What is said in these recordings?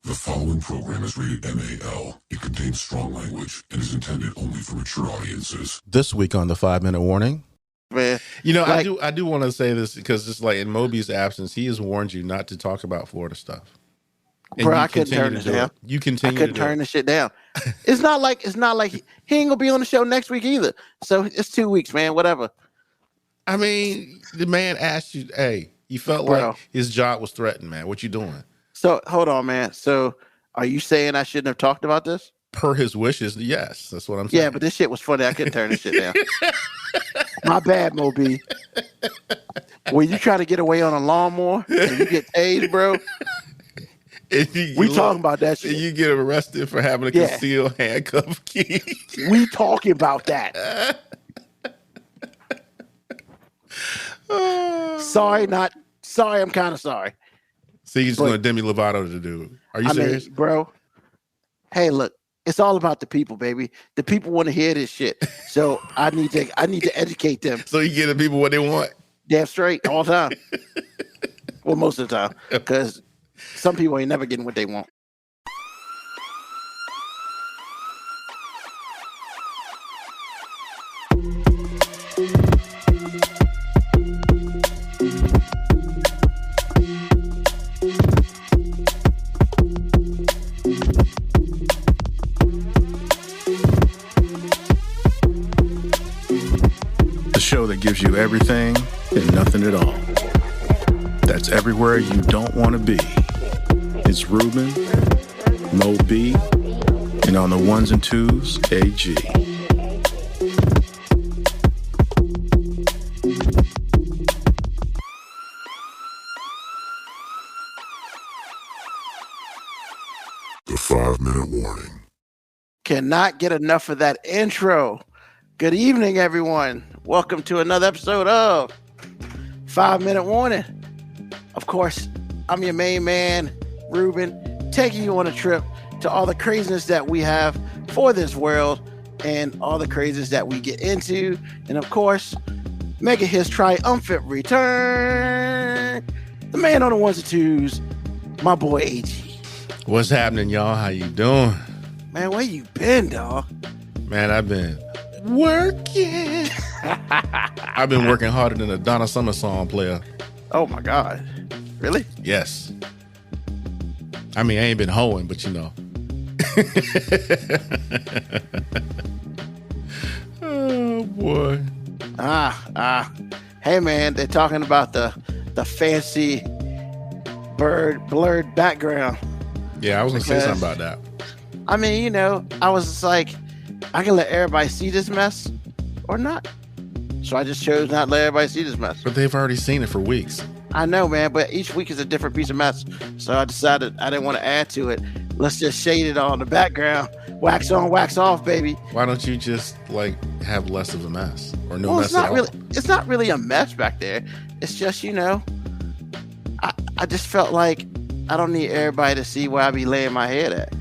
The following program is rated MAL. It contains strong language and is intended only for mature audiences. This week on the 5-minute warning. Man, You know, like- I do want to say this because just like in Moby's absence, he has warned you not to talk about Florida stuff. And bro, you I couldn't continue turn to this do down. it. You I continue couldn't to do turn it. this shit down. It's not like he ain't gonna be on the show next week either. So it's 2 weeks, man. Whatever. I mean, the man asked you, hey, you felt Bro. like his job was threatened, man. What you doing? So hold on, man. So are you saying I shouldn't have talked about this? Per his wishes, yes. That's what I'm saying. Yeah, but this shit was funny. I couldn't turn this shit down. My bad, Moby. When you try to get away on a lawnmower and you get tased, bro, we talking about that shit. You get arrested for having a Yeah. concealed handcuff key. We talking about that. Sorry, I'm kind of sorry. So you're just But- going to Demi Lovato to do. Are you serious? mean, bro. Hey, look, it's all about the people, baby. The people want to hear this shit. So I need to educate them. So you give the people what they want. Damn straight all the time. Well, most of the time. Because some people ain't never getting what they want. The show that gives you everything and nothing at all. That's everywhere you don't want to be. It's Ruben, Mo B, and on the ones and twos, AG. The 5-minute warning. Cannot get enough of that intro. Good evening, everyone. Welcome to another episode of 5-Minute Warning. Of course, I'm your main man, Ruben, taking you on a trip to all the craziness that we have for this world and all the craziness that we get into. And of course, making his triumphant return, the man on the ones and twos, my boy AG. What's happening, y'all? How you doing? Man, where you been, dog? Man, I've been working. I've been working harder than a Donna Summer song player. Oh my God. Really? Yes. I mean, I ain't been hoeing, but you know. Oh, boy. Hey man, they're talking about the fancy blurred background. Yeah, I was going to say something about that. I mean, you know, I was just like, I can let everybody see this mess or not. So I just chose not to let everybody see this mess. But they've already seen it for weeks. I know, man, but each week is a different piece of mess. So I decided I didn't want to add to it. Let's just shade it on the background. Wax on, wax off, baby. Why don't you just like have less of a mess or no Well, mess it's not at all? really it's not really a mess back there. It's just, you know, I just felt like I don't need everybody to see where I be laying my head at.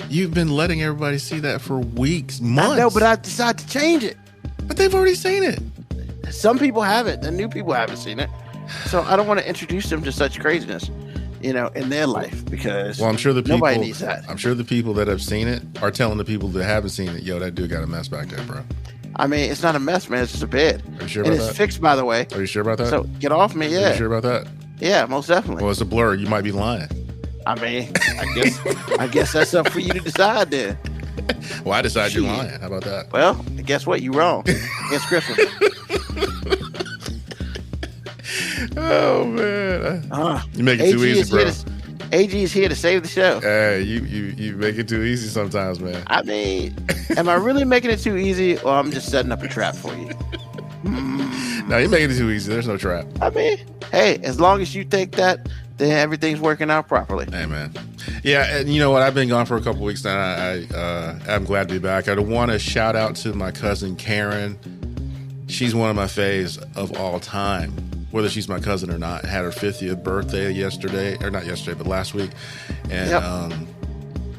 You've been letting everybody see that for weeks, months. I know, but I decided to change it. But they've already seen it. Some people haven't. The new people haven't seen it. So I don't want to introduce them to such craziness, you know, in their life because Well, I'm sure the people. nobody needs that. I'm sure the people that have seen it are telling the people that haven't seen it, "Yo, that dude got a mess back there, bro." I mean, it's not a mess, man. It's just a bed. Are you sure And about it's that? fixed, by the way. Are you sure about that? So get off me, Are yeah. you sure about that? Yeah, most definitely. Well, it's a blur. You might be lying. I mean, I guess that's up for you to decide then. Well, I decide you're Shit. lying. How about that? Well, guess what? You wrong. It's Christmas. Oh man, you make it too AG easy, is bro. here AG is here to save the show. Hey, you make it too easy sometimes, man. I mean, am I really making it too easy, or I'm just setting up a trap for you? No, you're making it too easy. There's no trap. I mean, hey, as long as you think that, then everything's working out properly. Hey, man. Yeah, and you know what? I've been gone for a couple weeks now. I'm glad to be back. I want to shout out to my cousin Karen. She's one of my faves of all time, whether she's my cousin or not. Had her 50th birthday yesterday, or not yesterday, but last week. And,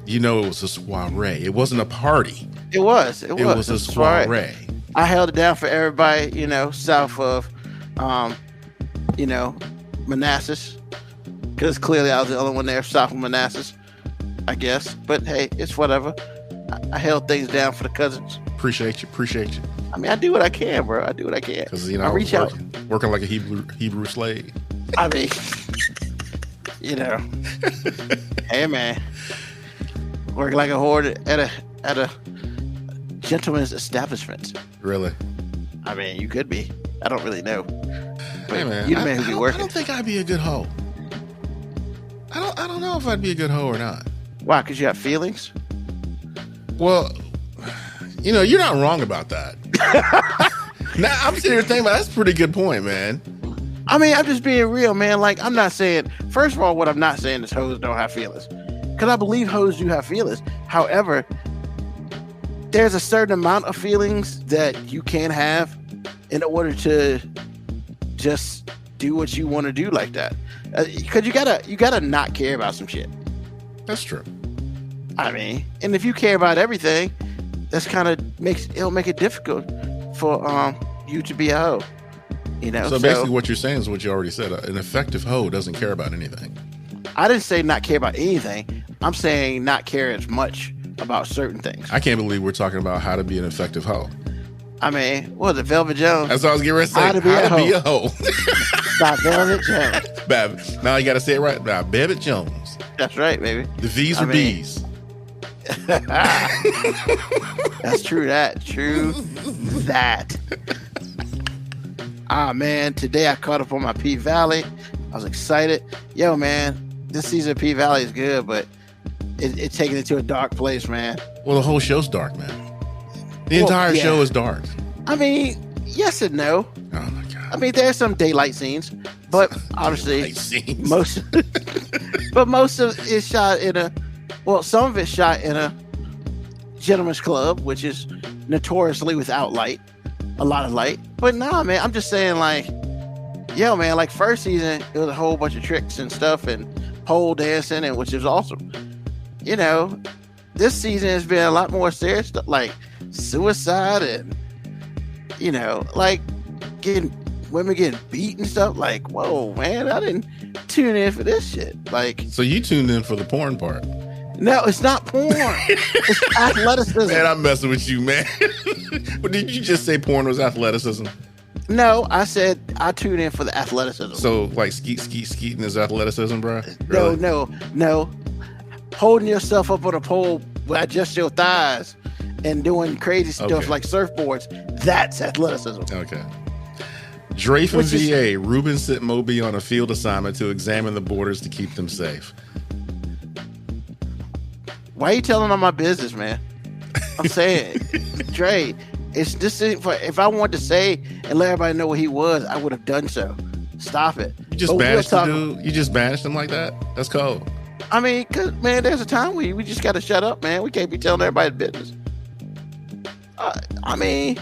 you know, it was a soiree. It wasn't a party. It was. It was a soiree. I held it down for everybody, you know, south of, you know, Manassas. Because clearly I was the only one there south of Manassas. I guess. But hey, it's whatever. I held things down for the cousins. Appreciate you. I mean, I do what I can, bro. I do what I can. Because I I reach out. Working like a Hebrew slave. I mean, hey man, work like a whore at a gentleman's establishment. Really? I mean, you could be. I don't really know. But hey man, you the man who be working. I don't think I'd be a good hoe. I don't know if I'd be a good hoe or not. Why? Because you have feelings? Well, you're not wrong about that. Now I'm sitting here thinking that's a pretty good point, man. I mean, I'm just being real, man. Like, I'm not saying, first of all, what I'm not saying is hoes don't have feelings. Because I believe hoes do have feelings. However, there's a certain amount of feelings that you can have in order to just do what you want to do like that. Because you gotta not care about some shit. That's true. I mean, and if you care about everything, that's kind of it'll make it difficult for you to be a hoe. So basically what you're saying is what you already said. An effective hoe doesn't care about anything. I didn't say not care about anything. I'm saying not care as much about certain things. I can't believe we're talking about how to be an effective hoe. I mean, what was it, Velvet Jones? That's what I was getting ready to say. How to be a hoe. By Velvet Jones. Now you got to say it right. By Velvet Jones. That's right, baby. The V's are B's. That's true. True that. Ah, man, today I caught up on my P-Valley. I was excited. Yo, man, this season of P-Valley is good, but it's taking it to a dark place, man. Well, the whole show's dark, man. The entire show is dark. I mean, yes and no. Oh, my God. I mean, there's some daylight scenes, but obviously most of it's shot in some of it's shot in a gentleman's club, which is notoriously without light. A lot of light, but nah, man, I'm just saying, like, yo, man, like first season it was a whole bunch of tricks and stuff and pole dancing, and which is awesome. This season has been a lot more serious stuff, like suicide and like women getting beat and stuff. Like, whoa, man, I didn't tune in for this shit. Like, so you tuned in for the porn part? No, it's not porn. It's athleticism. Man, I'm messing with you, man. But did you just say porn was athleticism? No, I said I tune in for the athleticism. So, like, skeeting is athleticism, bro? Really? No. Holding yourself up on a pole with just your thighs and doing crazy stuff like surfboards, that's athleticism. Okay. Drafe and VA, Ruben sent Moby on a field assignment to examine the borders to keep them safe. Why are you telling all my business, man? I'm saying, Dre, it's this. If I wanted to say and let everybody know what he was, I would have done so. Stop it. You just banished the dude? You just banished him like that? That's cold. I mean, cause man, there's a time where we just got to shut up, man. We can't be telling everybody business. I mean,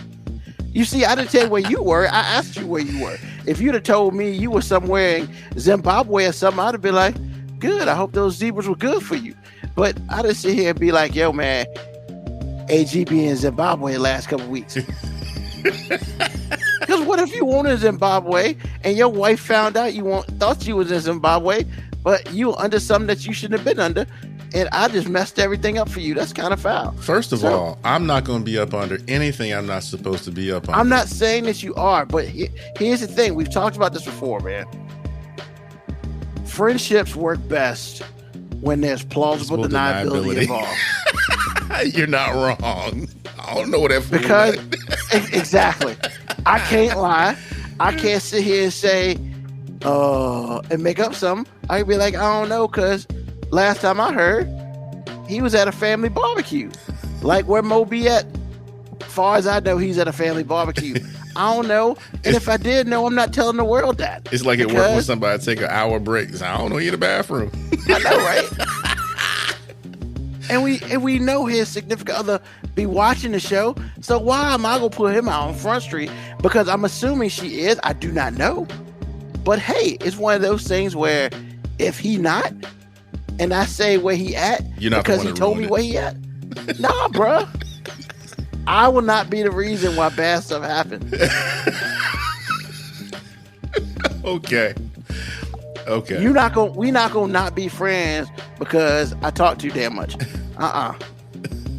you see, I didn't tell you where you were. I asked you where you were. If you'd have told me you were somewhere in Zimbabwe or something, I'd have been like, good. I hope those zebras were good for you. But I just sit here and be like, yo, man, AG be in Zimbabwe the last couple of weeks. Because what if you weren't in Zimbabwe and your wife found out thought you was in Zimbabwe, but you were under something that you shouldn't have been under, and I just messed everything up for you? That's kind of foul. First of all, I'm not going to be up under anything I'm not supposed to be up under. I'm not saying that you are, but here's the thing. We've talked about this before, man. Friendships work best when there's plausible deniability involved. You're not wrong. I don't know what that because exactly. I can't lie. I can't sit here and say and make up something. I can be like, I don't know, because last time I heard, he was at a family barbecue. Like where Mo be at. Far as I know, he's at a family barbecue. I don't know. And if I did know, I'm not telling the world that. It's like at work when somebody take an hour break. I don't know, he in the bathroom. I know, right? And we know his significant other be watching the show. So why am I gonna put him out on Front Street? Because I'm assuming she is. I do not know. But hey, it's one of those things where if he not, and I say where he at, you're not because he told me where he at. Nah, bruh. I will not be the reason why bad stuff happened. Okay. Okay. we not gonna not be friends because I talk too damn much.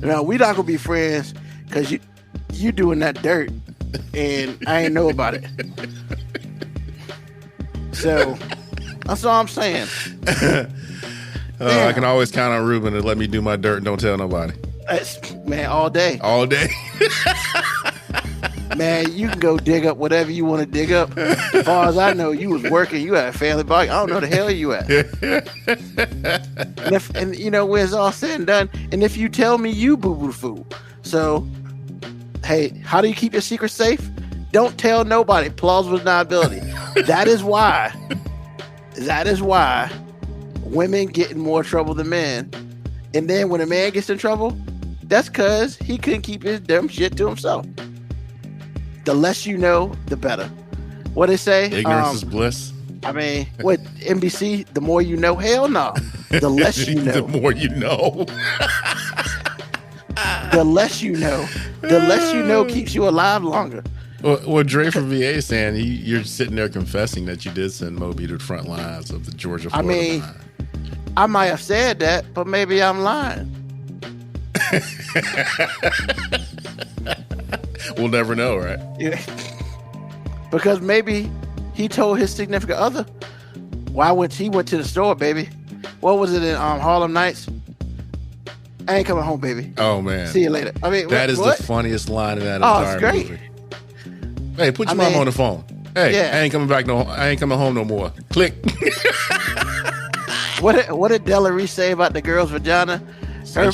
No, we not gonna be friends because you doing that dirt and I ain't know about it. So that's all I'm saying. I can always count on Ruben to let me do my dirt and don't tell nobody. Man, all day. All day. Man, you can go dig up whatever you want to dig up. As far as I know, you was working. You had a family barbecue. I don't know the hell you at. and you know, when it's all said and done, and if you tell me you boo-boo fool. So, hey, how do you keep your secret safe? Don't tell nobody. Plausible deniability. That is why women get in more trouble than men. And then when a man gets in trouble, that's because he couldn't keep his dumb shit to himself. The less you know, the better. What they say? Ignorance is bliss. I mean, what, NBC? The more you know? Hell no. The less you know. The more you know. The less you know. The less you know keeps you alive longer. Well, Dre from VA is saying you're sitting there confessing that you did send Moby to the front lines of the Georgia-Florida line. I might have said that, but maybe I'm lying. We'll never know, right? Yeah. Because maybe he told his significant other, he went to the store, baby. What was it in Harlem Nights? I ain't coming home, baby. Oh, man. See you later. I mean, that is what? the funniest line in that entire movie. Hey, put your mom on the phone. Hey, yeah. I ain't coming home no more. Click. What did Della Reese say about the girl's vagina? Her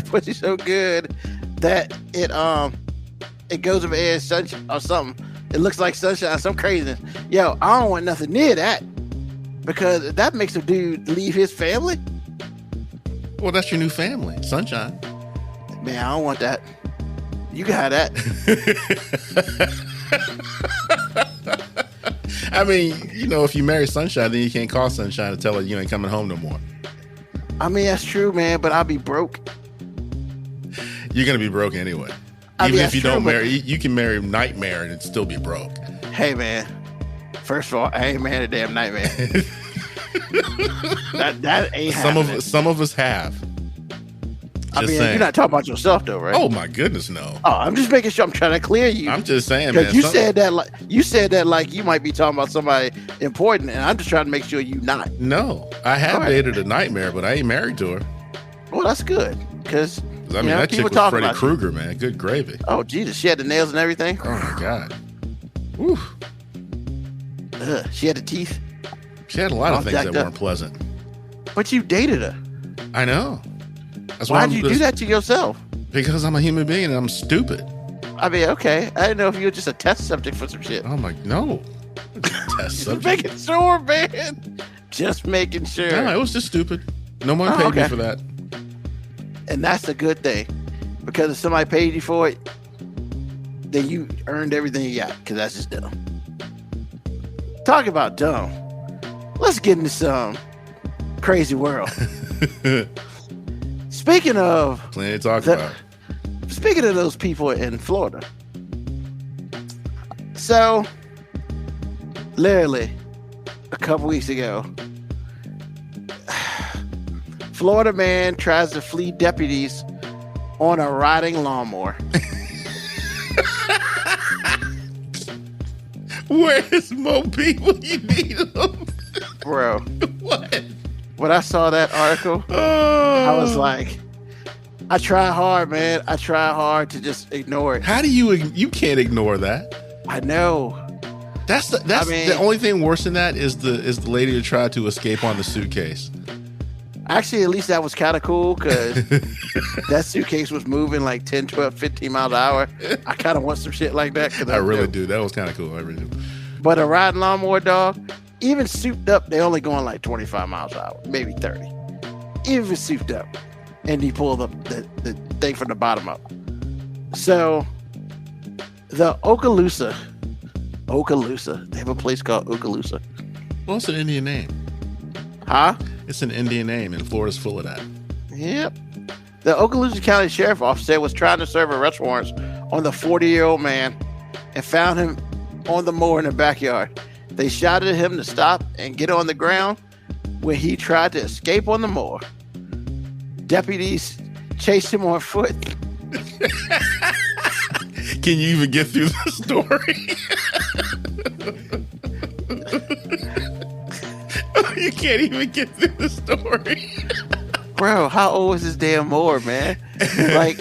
pussy so good that it goes over air sunshine or something. It looks like sunshine, some craziness. Yo, I don't want nothing near that because that makes a dude leave his family. Well, that's your new family, sunshine. Man, I don't want that. You got that. I mean, you know, if you marry Sunshine, then you can't call Sunshine to tell her you ain't coming home no more. I mean, that's true, man, but I'll be broke. You're going to be broke anyway. Even if you don't marry, you can marry Nightmare and it'd still be broke. Hey, man. First of all, I ain't married a damn Nightmare. that ain't happening. Some of us have. Just saying. You're not talking about yourself, though, right? Oh my goodness, no. Oh, I'm just making sure I'm trying to clear you. I'm just saying, man. You said that like you might be talking about somebody important, and I'm just trying to make sure you not. No, I have dated a Nightmare, but I ain't married to her. Well, that's good because I mean that chick was Freddy Krueger, man. Good gravy. Oh Jesus, she had the nails and everything. Oh my God. Woo. She had the teeth. She had a lot of things that weren't pleasant. But you dated her. I know. Why'd you do that to yourself? Because I'm a human being and I'm stupid. I mean, okay. I didn't know if you were just a test subject for some shit. Oh my, no. Test subject. Just making sure, man. Just making sure. No, it was just stupid. No one paid me for that. And that's a good thing. Because if somebody paid you for it, then you earned everything you got. Because that's just dumb. Talk about dumb. Let's get into some crazy world. Speaking of plenty to talk about. Speaking of those people in Florida. So, literally, a couple weeks ago, Florida man tries to flee deputies on a riding lawnmower. Where's more people you need them? Bro. What? When I saw that article, I was like, I try hard, man. I try hard to just ignore it. How do you can't ignore that? I know. That's the only thing worse than that is the lady who tried to escape on the suitcase. Actually, at least that was kind of cool because that suitcase was moving like 10, 12, 15 miles an hour. I kind of want some shit like that. I really do. That was kind of cool. I really do. But a riding lawnmower, dog, even souped up, they're only going like 25 miles an hour, maybe 30. Even souped up. And he pulled up the thing from the bottom up. So, the Okaloosa, they have a place called Okaloosa. Well, it's an Indian name. Huh? It's an Indian name, and Florida's full of that. Yep. The Okaloosa County Sheriff Officer was trying to serve arrest warrants on the 40-year-old man and found him on the mower in the backyard. They shouted at him to stop and get on the ground when he tried to escape on the mower. Deputies chased him on foot. Can you even get through the story? You can't even get through the story. Bro, how old is this damn mower, man? Like,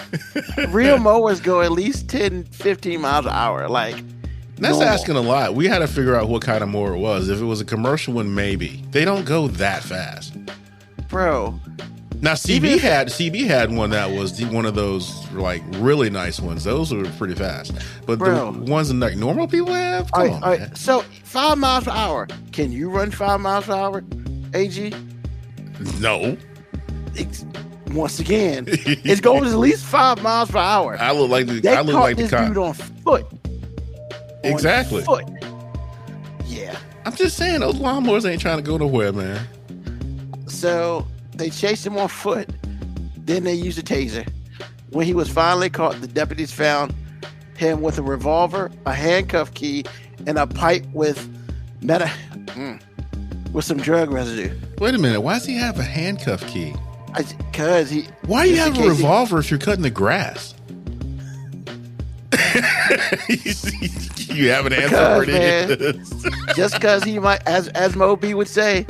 real mowers go at least 10, 15 miles an hour. Like, that's normal. asking a lot. We had to figure out what kind of mower it was. If it was a commercial one, maybe. They don't go that fast. Bro. Now, CB had one that was one of those, like, really nice ones. Those were pretty fast. But Bro. the ones that like normal people have? Come on, man. So, 5 miles per hour. Can you run 5 miles per hour, AG? No. Once again, it goes at least 5 miles per hour. I look like the They I look caught like this the cop. dude on foot. Exactly. On foot. Yeah. I'm just saying, those lawnmowers ain't trying to go nowhere, man. So they chased him on foot. Then they used a taser. When he was finally caught, the deputies found him with a revolver, a handcuff key, and a pipe with some drug residue. Wait a minute. Why does he have a handcuff key? Because he. Why do you have a revolver if you're cutting the grass? You have an answer for this. Just because he might, as Moby would say,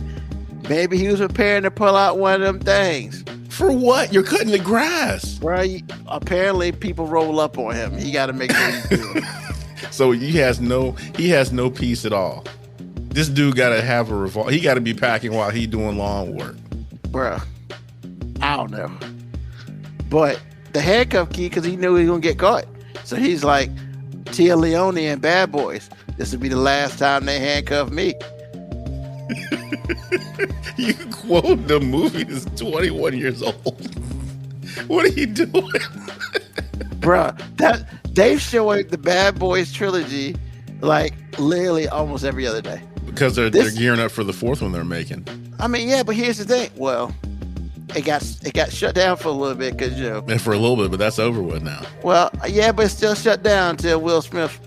maybe he was preparing to pull out one of them things. For what? You're cutting the grass. Right? Apparently, people roll up on him. He got to make sure he's doing. So he has no peace at all. This dude got to have a revolver. He got to be packing while he doing lawn work. Bruh, I don't know. But the handcuff key, because he knew he was going to get caught. So he's like, Tia Leone and Bad Boys, this will be the last time they handcuff me. You quote the movie is 21 years old. What are you doing? Bruh, they've showing the Bad Boys trilogy like literally almost every other day. Because they're gearing up for the fourth one they're making. I mean, yeah, but here's the thing. Well, it got shut down for a little bit because, you know. And for a little bit, but that's over with now. Well, yeah, but it's still shut down until Will Smith,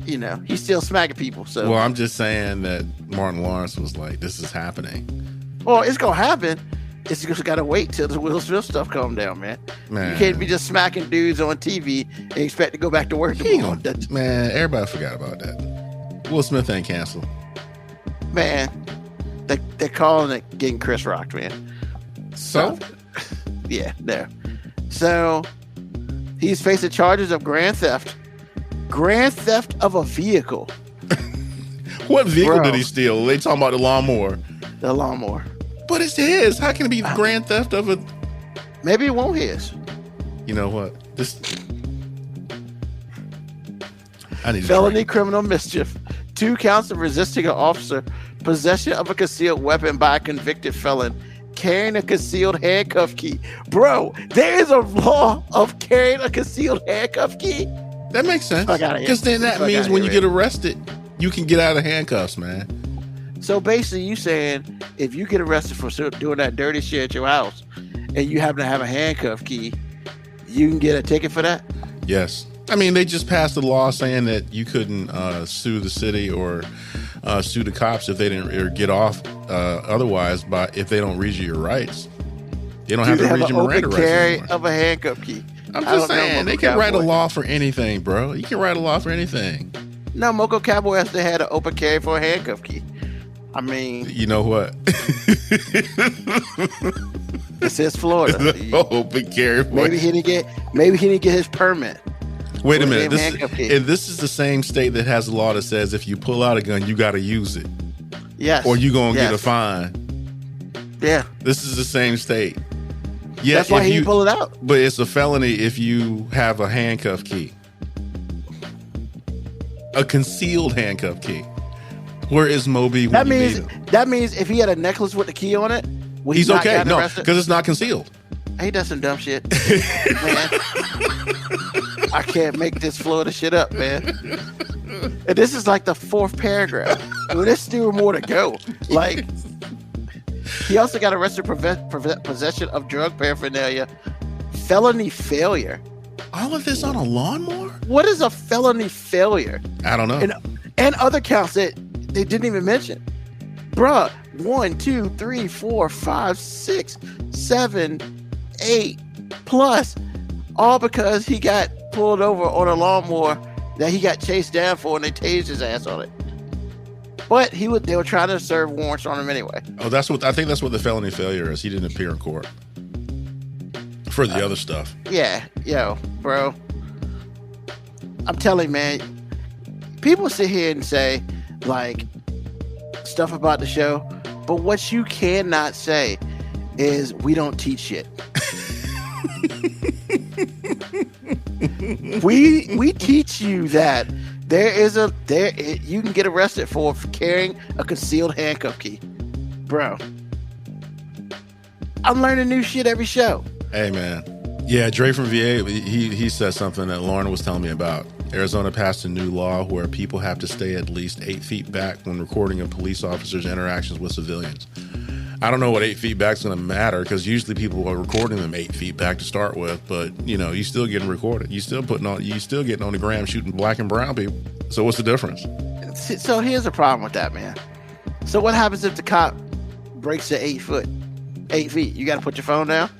you know, he's still smacking people. So. Well, I'm just saying that Martin Lawrence was like, this is happening. Well, it's going to happen. It's just got to wait till the Will Smith stuff calm down, man. You can't be just smacking dudes on TV and expect to go back to work tomorrow. Man, everybody forgot about that. Will Smith ain't canceled. Man, they're calling it getting Chris rocked, man. So? Yeah, no. So, he's facing charges of grand theft. Grand theft of a vehicle. What vehicle did he steal? They talking about the lawnmower. The lawnmower. But it's his. How can it be the grand theft of a... Maybe it won't his. You know what? I need felony criminal mischief. 2 counts of resisting an officer. Possession of a concealed weapon by a convicted felon. Carrying a concealed handcuff key. Bro, there is a law of carrying a concealed handcuff key. That makes sense. Because then that means when you get arrested, you can get out of handcuffs, man. So basically, you saying if you get arrested for doing that dirty shit at your house and you happen to have a handcuff key, you can get a ticket for that? Yes. I mean, they just passed a law saying that you couldn't sue the city or sue the cops if they didn't or get off otherwise, if they don't read you your rights. They don't have to read your Miranda rights anymore. Of a handcuff key. I'm just saying, they can write a law for anything, bro. You can write a law for anything. No, Moco Cowboy has to have an open carry for a handcuff key. I mean, you know what? It says Florida. Open carry. Maybe he didn't get his permit. Wait a minute. This is the same state that has a law that says if you pull out a gun, you got to use it. Yes. Or you're going to get a fine. Yeah. This is the same state. Yeah, that's why he pull it out. But it's a felony if you have a handcuff key. A concealed handcuff key. Where is Moby when you meet him? That means if he had a necklace with the key on it, he's okay. No, because it's not concealed. He does some dumb shit. Man. I can't make this Florida shit up, man. And this is like the 4th paragraph. Well, there's still more to go. Like, he also got arrested for possession of drug paraphernalia, felony failure. All of this on a lawnmower? What is a felony failure? I don't know. And other counts that they didn't even mention. Bruh, 1, 2, 3, 4, 5, 6, 7, 8 plus, all because he got pulled over on a lawnmower that he got chased down for, and they tased his ass on it. But they were trying to serve warrants on him anyway. Oh, I think that's what the felony failure is. He didn't appear in court for the other stuff. Yeah, yo, bro. I'm telling you, man, people sit here and say, like, stuff about the show, but what you cannot say is we don't teach shit. we teach you that you can get arrested for carrying a concealed handcuff key. Bro, I'm learning new shit every show. Hey, man. Yeah, Dre from VA, he said something that Lauren was telling me about. Arizona passed a new law where people have to stay at least 8 feet back when recording a police officer's interactions with civilians. I don't know what 8 feet back is going to matter, because usually people are recording them 8 feet back to start with, but you still getting recorded. You still getting on the gram shooting black and brown people. So what's the difference? So here's the problem with that, man. So what happens if the cop breaks the 8 feet? You got to put your phone down?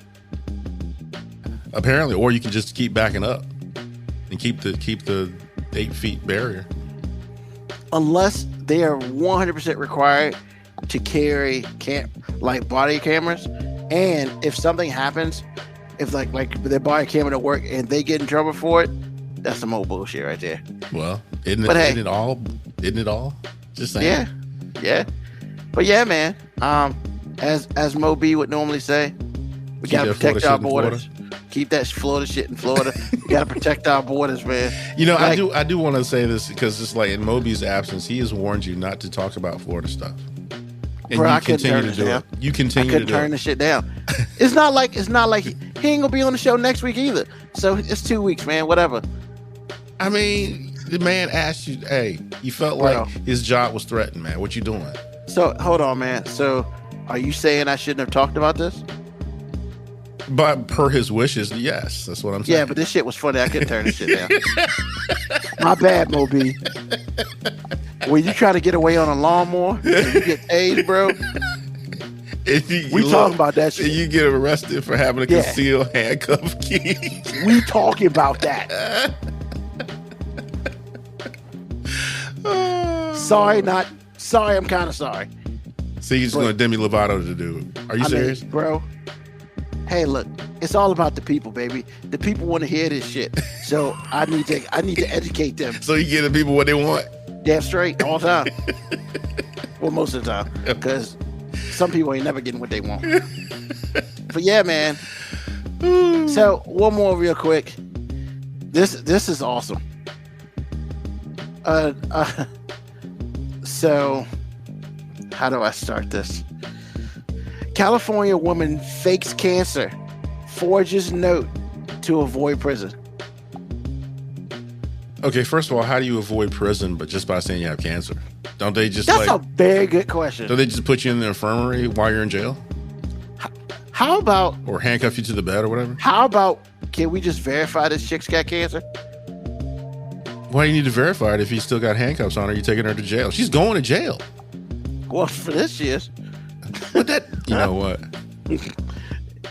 Apparently, or you can just keep backing up and keep the 8 feet barrier. Unless they are 100% required to carry body cameras, and if something happens, if like their body camera don't work and they get in trouble for it, that's some old bullshit right there. Well, isn't it all? Just saying. Yeah. But yeah, man. As Mo B would normally say, we gotta protect our borders. Keep that Florida shit in Florida. We gotta protect our borders, man. I do want to say this, because it's like in Moby's absence, he has warned you not to talk about Florida stuff. And bro, you continue to do it. You continue to do it. I couldn't turn the shit down. It's not like he ain't gonna be on the show next week either. So it's 2 weeks, man. Whatever. I mean, the man asked you, hey, you felt like his job was threatened, man. What you doing? So hold on, man. So are you saying I shouldn't have talked about this? But per his wishes, yes. That's what I'm saying. Yeah, but this shit was funny. I couldn't turn this shit down. My bad, Moby. When you try to get away on a lawnmower and you get tased, bro, we talking about that shit. And you get arrested for having a concealed handcuff key. We talking about that. Sorry, I'm kind of sorry. See, he's going to Demi Lovato to do it. Are you serious? Bro, hey, look, it's all about the people, baby. The people want to hear this shit. So I need to educate them. So you give the people what they want? Damn straight, all the time. Well, most of the time. Because some people ain't never getting what they want. But yeah, man. So one more real quick. This is awesome. So how do I start this? California woman fakes cancer, forges note to avoid prison. Okay, first of all, how do you avoid prison but just by saying you have cancer? Don't they just That's a very good question. Don't they just put you in the infirmary while you're in jail? How about... Or handcuff you to the bed or whatever? How about, can we just verify this chick's got cancer? Why do you need to verify it if you still got handcuffs on her? You're taking her to jail. She's going to jail. Well, for this she is. But that... You know what?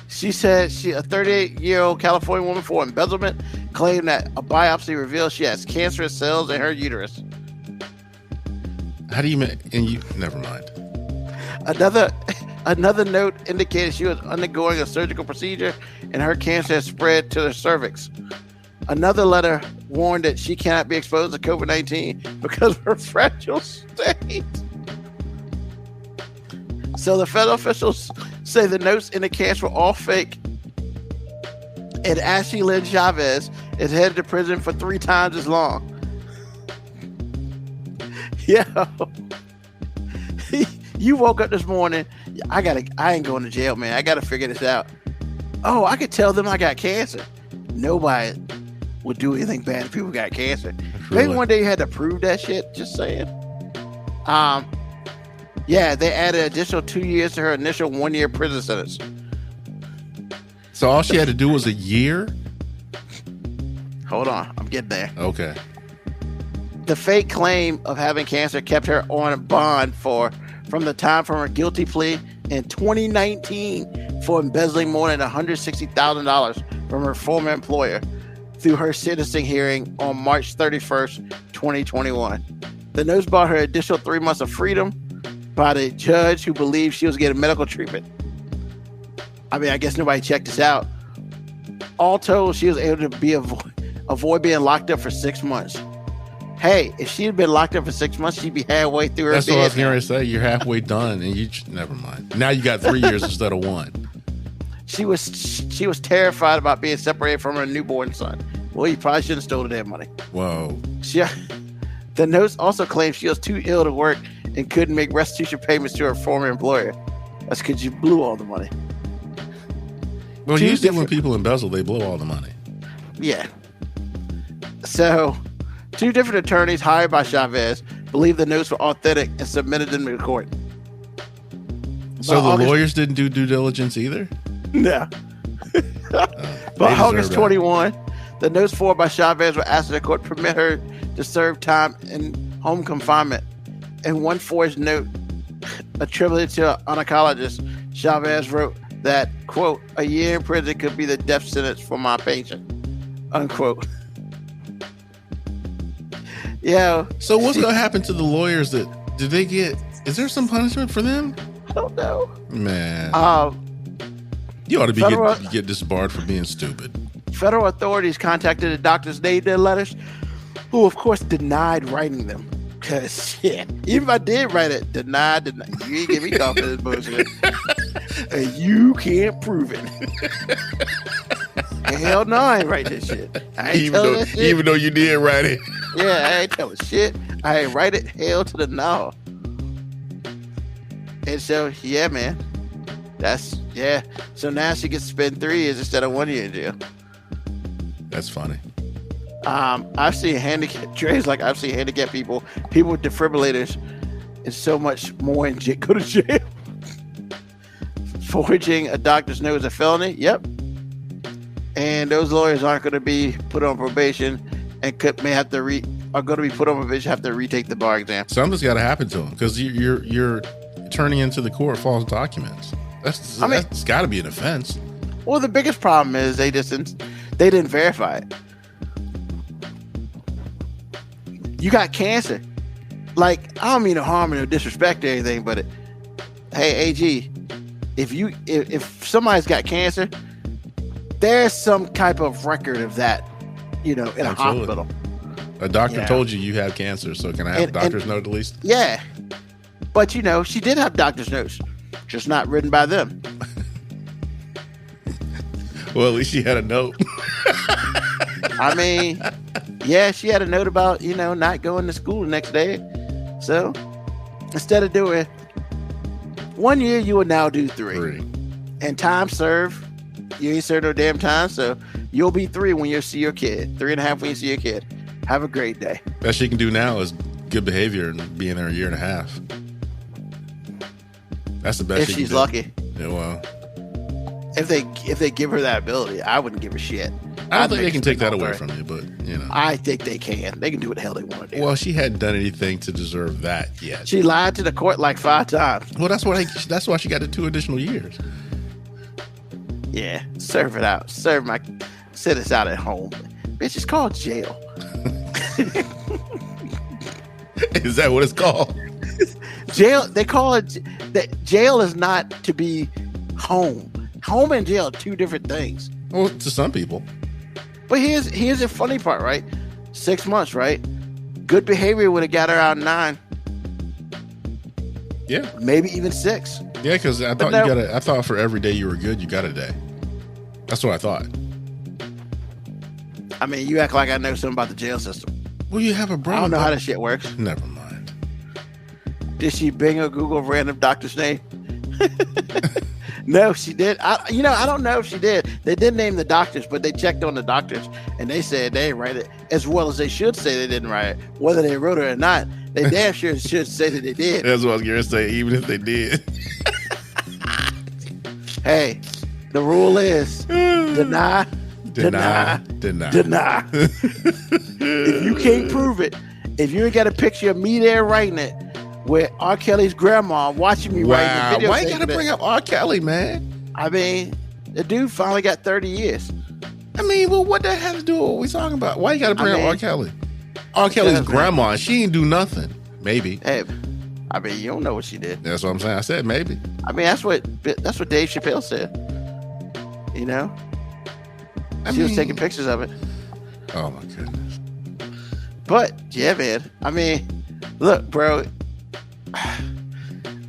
She said a 38-year-old California woman for embezzlement claimed that a biopsy revealed she has cancerous cells in her uterus. How do you make... And you... Never mind. Another note indicated she was undergoing a surgical procedure and her cancer has spread to the cervix. Another letter warned that she cannot be exposed to COVID-19 because of her fragile state. So the federal officials say the notes in the cancer were all fake. And Ashley Lynn Chavez is headed to prison for 3 times as long. Yo. You woke up this morning. I ain't going to jail, man. I got to figure this out. Oh, I could tell them I got cancer. Nobody would do anything bad if people got cancer. Really? Maybe one day you had to prove that shit. Just saying. Yeah, they added an additional 2 years to her initial 1-year prison sentence. So all she had to do was a year? Hold on, I'm getting there. Okay. The fake claim of having cancer kept her on bond from the time from her guilty plea in 2019 for embezzling more than $160,000 from her former employer through her sentencing hearing on March 31st, 2021. The notes bought her additional 3 months of freedom by the judge who believed she was getting medical treatment. I mean, I guess nobody checked this out. All told, she was able to avoid being locked up for 6 months. Hey, if she had been locked up for 6 months, she'd be halfway through her That's what I was bid. going to say. You're halfway done, and you never mind. Now you got 3 years instead of 1. She was terrified about being separated from her newborn son. Well, you probably shouldn't have stolen that money. Whoa. The notes also claim she was too ill to work and couldn't make restitution payments to her former employer. That's because you blew all the money. Well, usually when people embezzle, they blow all the money. Yeah. So, 2 different attorneys hired by Chavez believed the notes were authentic and submitted them to court. So the lawyers didn't do due diligence either? No. By August 21, the notes forwarded by Chavez were asked the court to permit her to serve time in home confinement. In one forged note attributed to an oncologist, Chavez wrote that, quote, "a year in prison could be the death sentence for my patient," unquote. Yeah. So what's going to happen to the lawyers is there some punishment for them? I don't know. Man. You ought to get disbarred for being stupid. Federal authorities contacted the doctors named their letters, who of course denied writing them. Cause shit, even if I did write it, denied. You ain't give me confidence bullshit. And you can't prove it. Hell no, I ain't write this shit. I ain't telling that shit. Even though you did write it. Yeah, I ain't telling shit. I ain't write it. Hell to the no. And so, yeah, man. So now she gets to spend 3 years instead of 1 year in jail. That's funny. I've seen handicapped people with defibrillators, and so much more go to jail. Forging a doctor's note is a felony. Yep. And those lawyers aren't going to be put on probation and are going to be put on probation, have to retake the bar exam. Something's got to happen to them because you're turning into the court false documents. That's got to be an offense. Well, the biggest problem is they didn't verify it. You got cancer. Like, I don't mean no harm or no disrespect or anything, but hey, AG, if somebody's got cancer, there's some type of record of that, in a hospital. A doctor told you have cancer, so can I have a doctor's note at least? Yeah. But, she did have doctor's notes, just not written by them. Well, at least she had a note. I mean, yeah, she had a note about, not going to school the next day. So, instead of doing 1 year, you would now do 3. And time served, you ain't served no damn time, so you'll be 3 when you see your kid. 3.5 when you see your kid. Have a great day. Best she can do now is good behavior and being there 1.5 years. That's the best if she she's can do. Lucky. Yeah, well. If they give her that ability, I wouldn't give a shit. I don't think they can take that away from you, but I think they can. They can do what the hell they want to do. Well, she hadn't done anything to deserve that yet. She lied to the court like 5 times. Well, that's why she got the 2 additional years. Yeah, serve it out. Sit us out at home. Bitch, it's called jail. Is that what it's called? Jail. They call it. Jail is not to be home. Home and jail are 2 different things. Well, to some people. But here's the funny part, right? 6 months, right? Good behavior would have got her out 9. Yeah. Maybe even 6. Yeah, because I thought for every day you were good, you got a day. That's what I thought. I mean, you act like I know something about the jail system. Well, you have a brother. I don't know how this shit works. Never mind. Did she Bing or Google random doctor's name? No, she did. I don't know if she did. They did name the doctors, but they checked on the doctors and they said they didn't write it as well as they should say they didn't write it. Whether they wrote it or not, they damn sure should say that they did. That's what I was going to say, even if they did. Hey, the rule is deny. If you can't prove it If you ain't got a picture of me there writing it, with R. Kelly's grandma watching me writing the video. Why you gotta bring up R. Kelly, man? I mean, the dude finally got 30 years. I mean, well, what that has to do with what we talking about? Why you gotta bring up R. Kelly? R. Kelly's grandma, she ain't do nothing. Maybe. Hey, I mean, you don't know what she did. That's what I'm saying. I said maybe. I mean, that's what Dave Chappelle said. You know? She was taking pictures of it. Oh, my goodness. But, yeah, man. I mean, look, bro.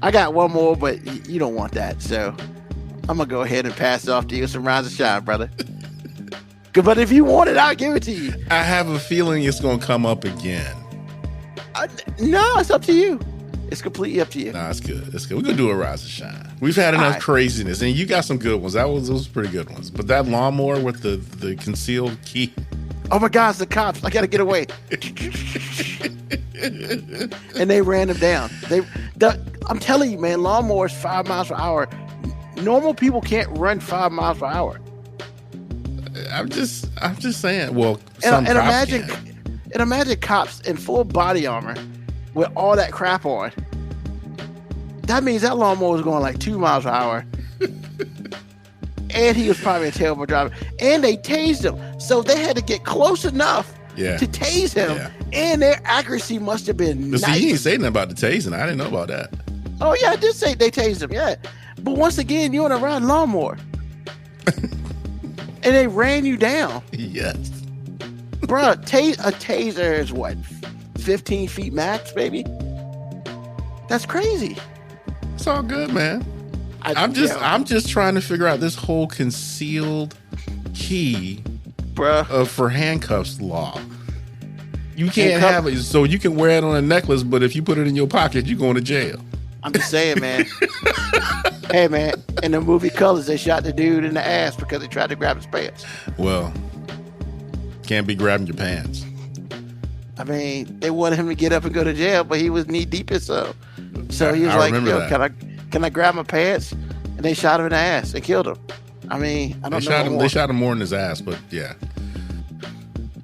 I got one more, but you don't want that. So I'm going to go ahead and pass it off to you. Some rounds of shine, brother. But if you want it, I'll give it to you. I have a feeling it's going to come up again. No, it's up to you. It's completely up to you. Nah, it's good. It's good. We're going to do a rise and shine. We've had enough craziness, and you got some good ones. Those pretty good ones. But that lawnmower with the concealed key. Oh, my God, it's the cops. I got to get away. And they ran him down. I'm telling you, man, lawnmowers 5 miles per hour. Normal people can't run 5 miles per hour. I'm just saying. Well, and imagine cops in full body armor with all that crap on. That means that lawnmower was going like 2 miles per hour. And he was probably a terrible driver. And they tased him. So they had to get close enough to tase him. Yeah. And their accuracy must have been nice. See, you didn't say nothing about the tasing. I didn't know about that. Oh, yeah, I did say they tased him, yeah. But once again, you're on a ride lawnmower. And they ran you down. Yes. Bruh, a taser is what? 15 feet max, baby? That's crazy. It's all good, man. I'm just trying to figure out this whole concealed key for handcuffs law. You can't have it, so you can wear it on a necklace, but if you put it in your pocket, you're going to jail. I'm just saying, man. Hey, man, in the movie Colors, they shot the dude in the ass because he tried to grab his pants. Well, can't be grabbing your pants. I mean, they wanted him to get up and go to jail, but he was knee deep in so. So he was like, yo, can I grab my pants? And they shot him in the ass. They killed him. I mean, I don't know. They shot him more in his ass, but yeah.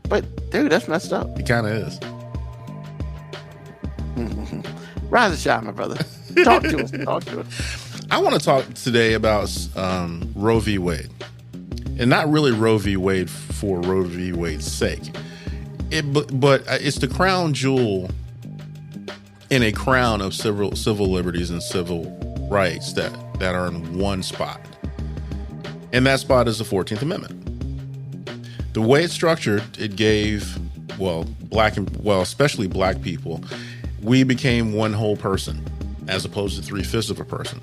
But, dude, that's messed up. It kind of is. Rise and shine, my brother. Talk to us. I want to talk today about Roe v. Wade. And not really Roe v. Wade for Roe v. Wade's sake. But it's the crown jewel in a crown of civil liberties and civil rights that are in one spot. And that spot is the 14th Amendment. The way it's structured, it gave, especially black people, we became one whole person as opposed to 3/5 of a person.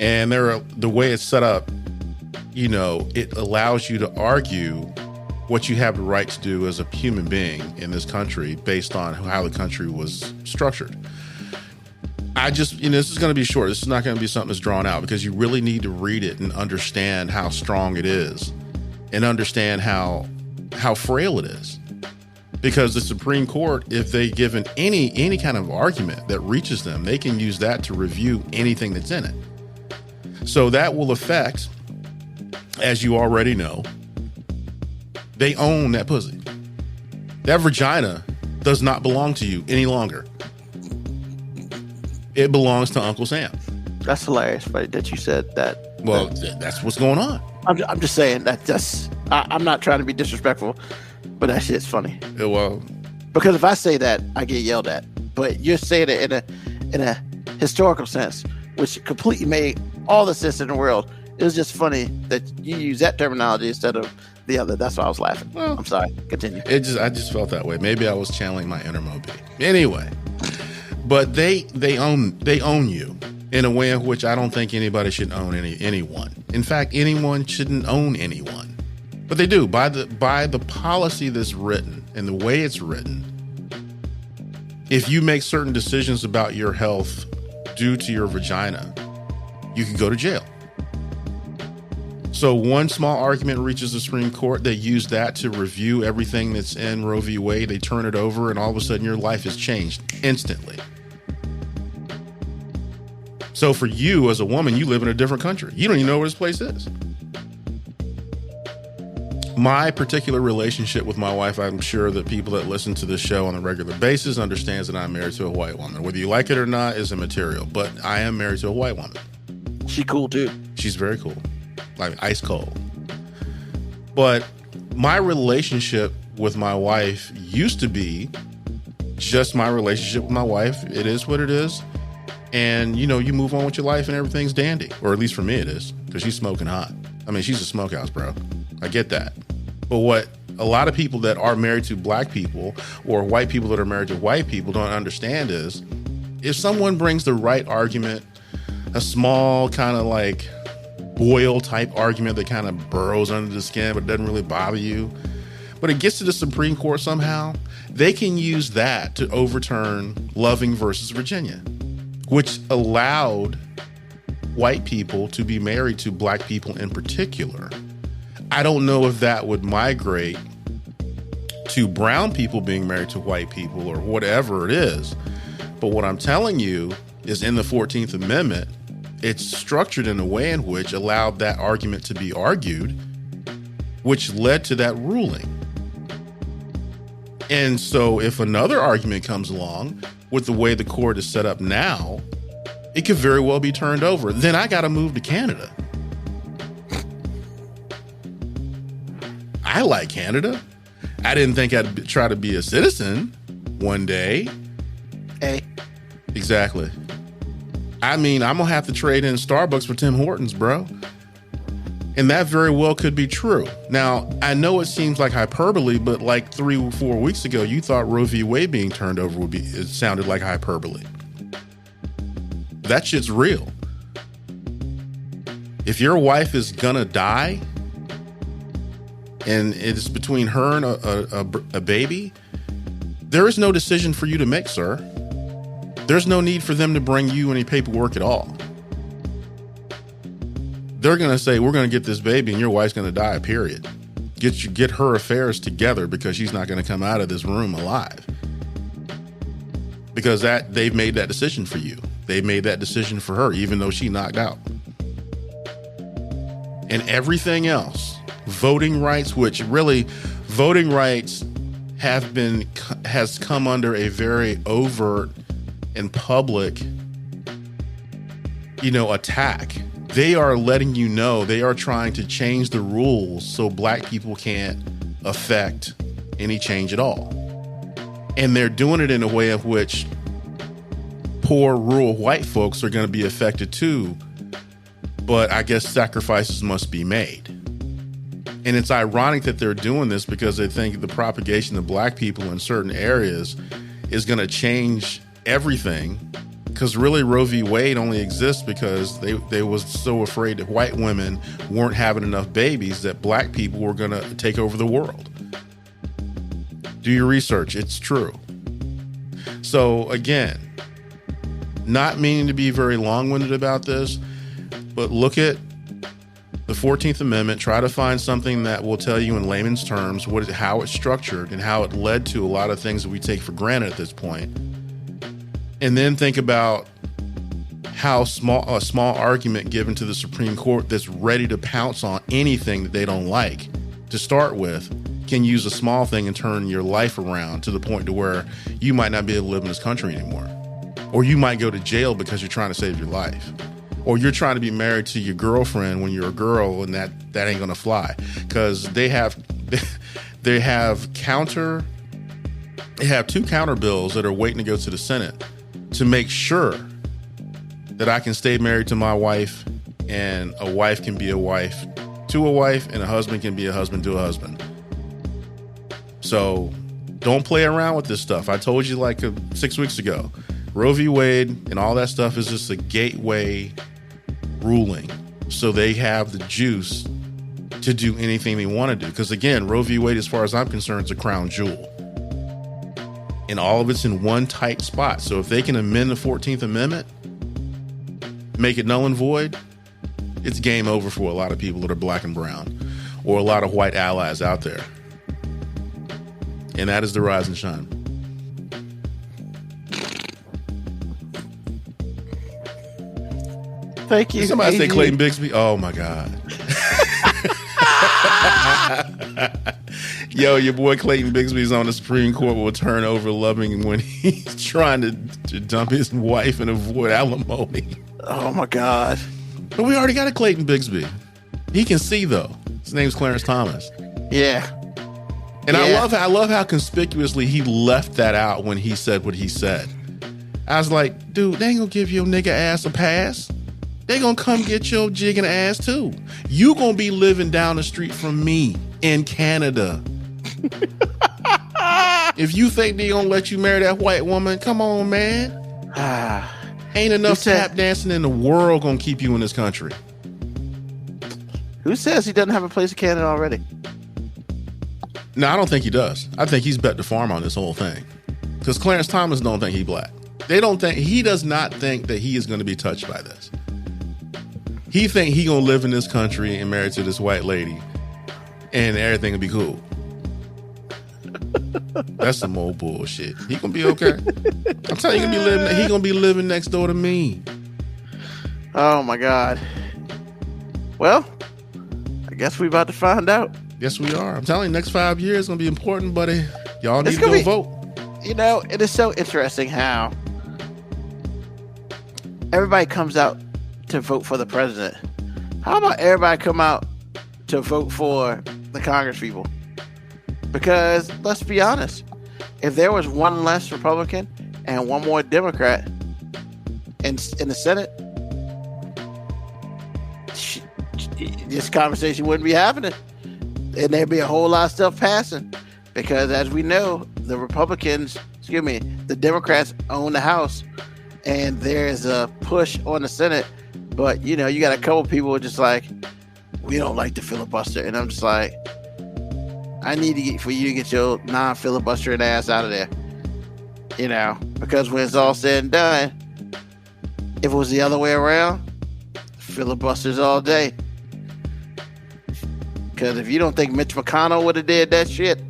And the way it's set up, it allows you to argue what you have the right to do as a human being in this country based on how the country was structured. This is going to be short. This is not going to be something that's drawn out because you really need to read it and understand how strong it is and understand how frail it is. Because the Supreme Court, if they given any kind of argument that reaches them, they can use that to review anything that's in it. So that will affect, as you already know, they own that pussy. That vagina does not belong to you any longer. It belongs to Uncle Sam. That's hilarious, right? That you said that. Well, that's what's going on. I'm just saying I'm not trying to be disrespectful, but that shit's funny. Well, because if I say that, I get yelled at. But you're saying it in a historical sense, which completely made all the sense in the world. It was just funny that you use that terminology instead of the other. That's why I was laughing. Well, I'm sorry. Continue. I just felt that way. Maybe I was channeling my inner Moby. Anyway, but they own you in a way in which I don't think anybody should own anyone. In fact, anyone shouldn't own anyone. But they do by the policy that's written and the way it's written. If you make certain decisions about your health due to your vagina, you can go to jail. So one small argument reaches the Supreme Court. They use that to review everything that's in Roe v. Wade. They turn it over, and all of a sudden your life has changed instantly. So for you as a woman, you live in a different country. You don't even know where this place is. my particular relationship with my wife, I'm sure that people that listen to this show on a regular basis understands that I'm married to a white woman. Whether you like it or not is immaterial, but I am married to a white woman. She cool too. She's very cool, like ice cold. But my relationship with my wife used to be just my relationship with my wife. It is what it is. And, you know, you move on with your life and everything's dandy. Or at least for me it is, because she's smoking hot. I mean, she's a smokehouse, bro. I get that. But what a lot of people that are married to black people or white people that are married to white people don't understand is if someone brings the right argument, a small kind of like boil type argument that kind of burrows under the skin but doesn't really bother you, but it gets to the Supreme Court somehow, they can use that to overturn Loving versus Virginia, which allowed white people to be married to black people in particular. I don't know if that would migrate to brown people being married to white people or whatever it is. But what I'm telling you is in the 14th Amendment, it's structured in a way in which allowed that argument to be argued, which led to that ruling. And so if another argument comes along with the way the court is set up now, it could very well be turned over. Then I got to move to Canada. I like Canada. I didn't think I'd try to be a citizen one day. Hey. Exactly. I mean, I'm going to have to trade in Starbucks for Tim Hortons, bro. And that very well could be true. Now, I know it seems like hyperbole, but like 3 or 4 weeks ago, you thought Roe v. Wade being turned over it sounded like hyperbole. That shit's real. If your wife is gonna die and it's between her and a baby, there is no decision for you to make, sir. There's no need for them to bring you any paperwork at all. They're going to say, we're going to get this baby and your wife's going to die, period. Get her affairs together because she's not going to come out of this room alive. Because they've made that decision for you. They made that decision for her, even though she knocked out. And everything else, voting rights, which really voting rights has come under a very overt and public, attack. They are letting you know they are trying to change the rules so black people can't affect any change at all. And they're doing it in a way of which poor rural white folks are going to be affected too. But I guess sacrifices must be made. And it's ironic that they're doing this because they think the propagation of black people in certain areas is going to change everything. Because really, Roe v. Wade only exists because they was so afraid that white women weren't having enough babies that black people were going to take over the world. Do your research. It's true. So again, not meaning to be very long-winded about this, but look at the 14th Amendment. Try to find something that will tell you in layman's terms how it's structured and how it led to a lot of things that we take for granted at this point. And then think about how a small argument given to the Supreme Court that's ready to pounce on anything that they don't like to start with can use a small thing and turn your life around to the point to where you might not be able to live in this country anymore. Or you might go to jail because you're trying to save your life. Or you're trying to be married to your girlfriend when you're a girl and that ain't going to fly. Because they have two counter bills that are waiting to go to the Senate to make sure that I can stay married to my wife and a wife can be a wife to a wife and a husband can be a husband to a husband. So don't play around with this stuff. I told you like 6 weeks ago, Roe v. Wade and all that stuff is just a gateway ruling. So they have the juice to do anything they want to do. Because again, Roe v. Wade, as far as I'm concerned, is a crown jewel. And all of it's in one tight spot. So if they can amend the 14th Amendment, make it null and void, it's game over for a lot of people that are black and brown or a lot of white allies out there. And that is the rise and shine. Thank you. Did somebody say Clayton Bigsby? Oh my God. Yo, your boy Clayton Bigsby's on the Supreme Court will turn over loving when he's trying to dump his wife and avoid alimony. Oh my God. But we already got a Clayton Bigsby. He can see though. His name's Clarence Thomas. Yeah. And I love how conspicuously he left that out when he said what he said. I was like, dude, they ain't gonna give your nigga ass a pass. They gonna come get your jigging ass too. You gonna be living down the street from me in Canada. If you think they gonna let you marry that white woman, come on, man. Ain't enough tap dancing in the world gonna keep you in this country. Who says he doesn't have a place in Canada already? No, I don't think he does. I think he's bet the farm on this whole thing. Because Clarence Thomas don't think he black. He does not think that he is going to be touched by this. He think he gonna live in this country and married to this white lady and everything will be cool. That's some old bullshit. He gonna be okay. I'm telling you, he gonna be living next door to me. Oh my God. Well, I guess we about to find out. Yes, we are. I'm telling you, next 5 years is gonna be important, buddy. Y'all need to go vote. You know, it is so interesting how everybody comes out to vote for the president. How about everybody come out to vote for the Congress people? Because let's be honest, if there was one less Republican and one more Democrat in the Senate, this conversation wouldn't be happening. And there'd be a whole lot of stuff passing. Because as we know, the Democrats own the House. And there's a push on the Senate. But, you know, you got a couple people just like, we don't like the filibuster. And I'm just like, I need for you to get your non-filibustering ass out of there. You know, because when it's all said and done, if it was the other way around, filibusters all day. Because if you don't think Mitch McConnell would have did that shit,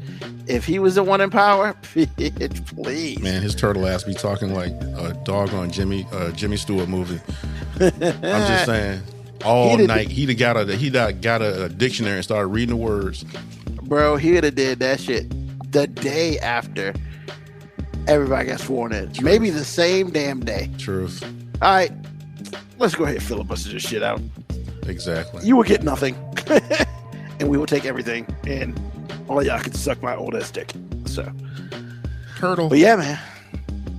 if he was the one in power, please. Man, his turtle ass be talking like a dog on Jimmy Stewart movie. I'm just saying, all night he'd got a dictionary and started reading the words. Bro, he'd have did that shit the day after everybody got sworn in. Truth. Maybe the same damn day. Truth. All right, let's go ahead and filibuster this shit out. Exactly. You will get nothing, and we will take everything, and all y'all can suck my old ass dick. So, turtle. But yeah, man,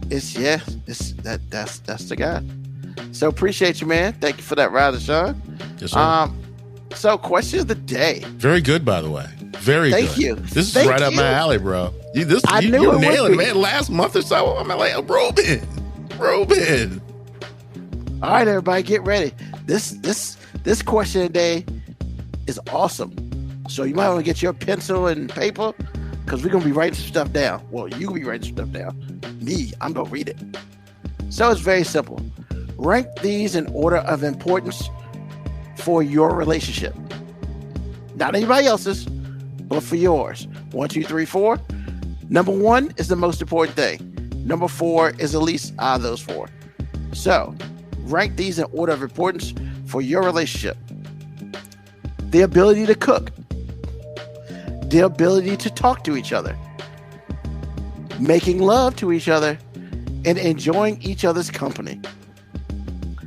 that's the guy. So appreciate you, man. Thank you for that ride, Sean. Yes, sir. So question of the day. Very good, by the way. Very good. Thank you. This is right up my alley, bro. You nailed it, man. Last month or so, I'm like, Robin. All right, everybody, get ready. This question of the day is awesome. So you might want to get your pencil and paper because we're gonna be writing some stuff down. Well, you will be writing some stuff down. Me, I'm gonna read it. So it's very simple. Rank these in order of importance for your relationship. Not anybody else's, but for yours. 1, 2, 3, 4. Number 1 is the most important thing. Number 4 is the least out of those 4. So, rank these in order of importance for your relationship. The ability to cook. The ability to talk to each other. Making love to each other. And enjoying each other's company.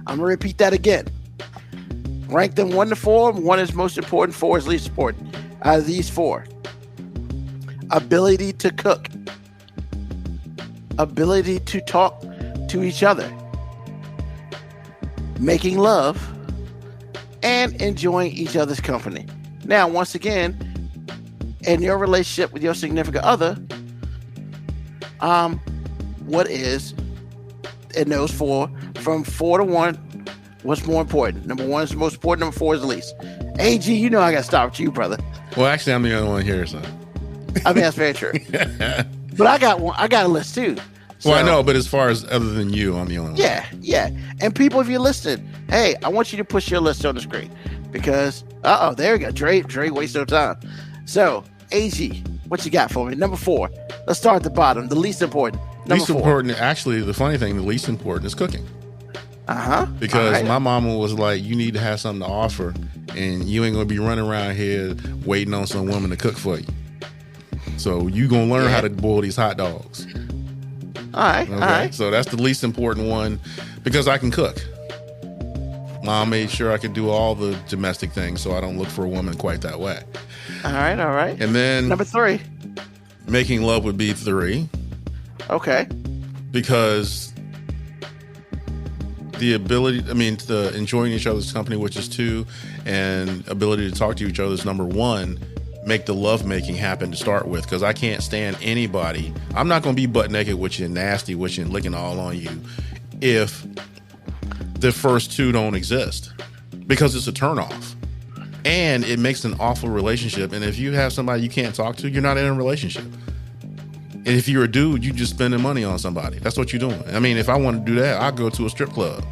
I'm going to repeat that again. Rank them 1 to 4. 1 is most important, 4 is least important. Out of these 4. Ability to cook. Ability to talk to each other. Making love. And enjoying each other's company. Now, once again, in your relationship with your significant other, what is in those 4, from 4 to 1, what's more important? Number 1 is the most important, number 4 is the least. AG, you know I gotta start with you, brother. Well, actually, I'm the only one here, son. I mean, that's very true. But I got a list too. So, well, I know, but as far as other than you, I'm the only one. Yeah. And people, if you're listening, hey, I want you to push your list on the screen because, there we go. Dre waste no time. So, AG, what you got for me? Number 4. Let's start at the bottom. The least important. Number 4. Important. Actually, the funny thing, the least important is cooking. Uh-huh. Because my mama was like, you need to have something to offer. and you ain't gonna be running around here waiting on some woman to cook for you. So you gonna learn how to boil these hot dogs. All right. Okay, All right. so that's the least important one because I can cook. Mom made sure I could do all the domestic things, so I don't look for a woman quite that way. All right. All right. And then Number 3. making love would be 3 Okay. because the ability, the enjoying each other's company, which is 2, and ability to talk to each other is number 1. Make the love making happen to start with, because I can't stand anybody. I'm not going to be butt naked with you, nasty with you, and licking all on you if the first 2 don't exist, because it's a turnoff and it makes an awful relationship. And if you have somebody you can't talk to, you're not in a relationship. And if you're a dude, you just spending money on somebody. That's what you're doing. If I want to do that, I'll go to a strip club.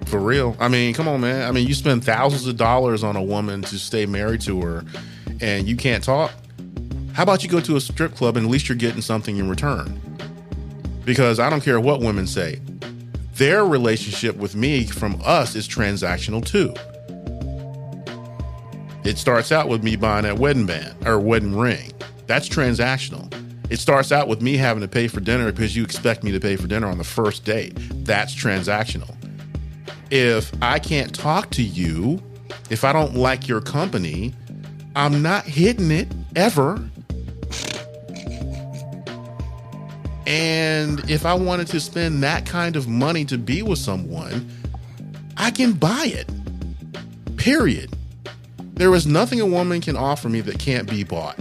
For real. Come on, man. You spend thousands of dollars on a woman to stay married to her and you can't talk. How about you go to a strip club and at least you're getting something in return? Because I don't care what women say. Their relationship with me from us is transactional too. It starts out with me buying that wedding band or wedding ring. That's transactional. It starts out with me having to pay for dinner because you expect me to pay for dinner on the first date. That's transactional. If I can't talk to you, if I don't like your company, I'm not hitting it ever. And if I wanted to spend that kind of money to be with someone, I can buy it. Period. There is nothing a woman can offer me that can't be bought.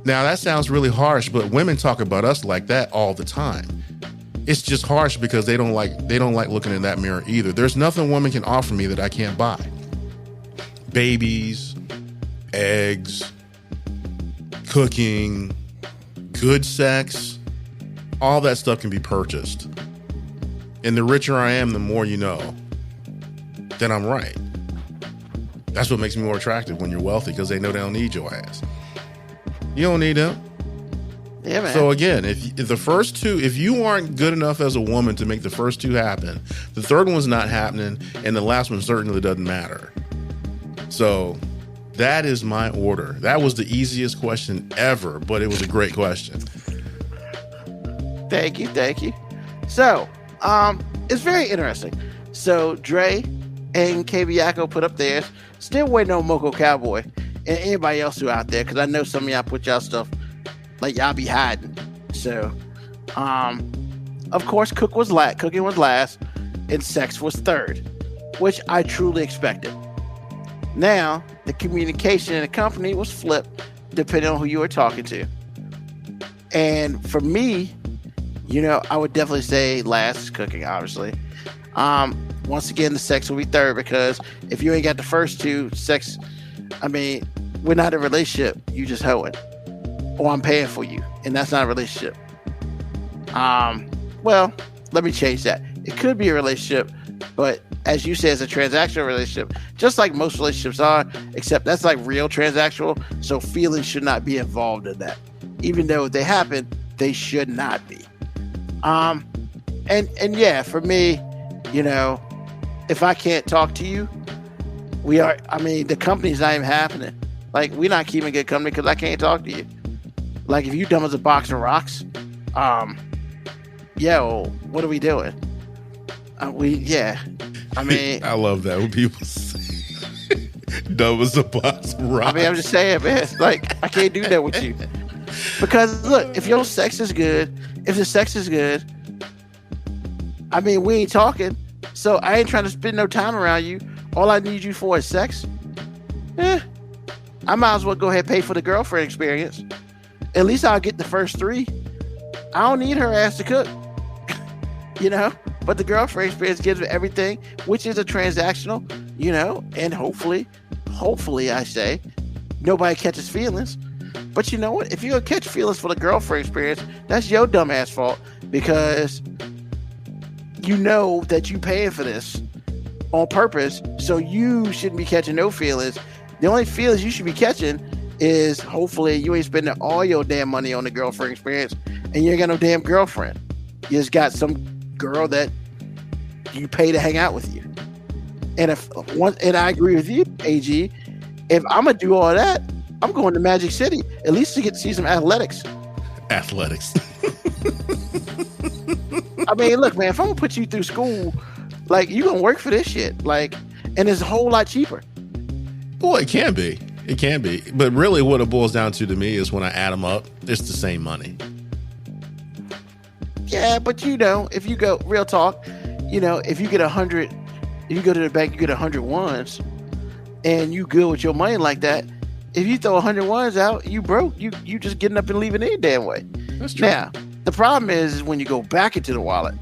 Now that sounds really harsh, but women talk about us like that all the time. It's just harsh because they don't like looking in that mirror either. There's nothing a woman can offer me that I can't buy. Babies, eggs, cooking, good sex, all that stuff can be purchased. And the richer I am, the more you know that I'm right. That's what makes me more attractive when you're wealthy, because they know they don't need your ass. You don't need them. Yeah, man. So again, if the first 2, if you aren't good enough as a woman to make the first 2 happen, the third one's not happening, and the last one certainly doesn't matter. So that is my order. That was the easiest question ever, but it was a great question. Thank you. So, it's very interesting. So Dre and KB Yako put up theirs. Still waiting on Moco Cowboy and anybody else who out there, because I know some of y'all put y'all stuff like y'all be hiding. So, of course, cooking was last, and sex was 3rd, which I truly expected. Now, the communication in the company was flipped depending on who you were talking to. And for me, I would definitely say last is cooking, obviously. Once again, the sex will be 3rd, because if you ain't got the first 2, sex, we're not in a relationship. You just hoeing. Or I'm paying for you, and that's not a relationship. Well, let me change that. It could be a relationship, but as you say, it's a transactional relationship, just like most relationships are, except that's like real transactional, so feelings should not be involved in that. Even though they happen, they should not be. And yeah, for me, if I can't talk to you, the company's not even happening. Like, we're not keeping good company because I can't talk to you. Like, if you dumb as a box of rocks, what are we doing? I love that when people say dumb as a box of rocks. I'm just saying, man. Like, I can't do that with you. Because, look, if your sex is good, if the sex is good, we ain't talking. So I ain't trying to spend no time around you. All I need you for is sex. I might as well go ahead and pay for the girlfriend experience. At least I'll get the first 3. I don't need her ass to cook. But the girlfriend experience gives me everything, which is a transactional, and hopefully I say, nobody catches feelings. But you know what? If you're going to catch feelings for the girlfriend experience, that's your dumb ass fault, because you know that you paying for this on purpose, so you shouldn't be catching no feelings. The only feelings you should be catching is hopefully you ain't spending all your damn money on the girlfriend experience, and you ain't got no damn girlfriend. You just got some girl that you pay to hang out with you. And and I agree with you, AG. If I'm gonna do all that, I'm going to Magic City at least to get to see some athletics. Athletics. I mean, look, man, if I'm gonna put you through school, like you gonna work for this shit, like, and it's a whole lot cheaper. Well, it can be. It can be. But really what it boils down to me is when I add them up, it's the same money. Yeah, but if you go real talk, if you get 100, if you go to the bank, you get 100 ones, and you good with your money like that. If you throw 100 ones out, you broke. You just getting up and leaving any damn way. That's true. Now, the problem is when you go back into the wallet,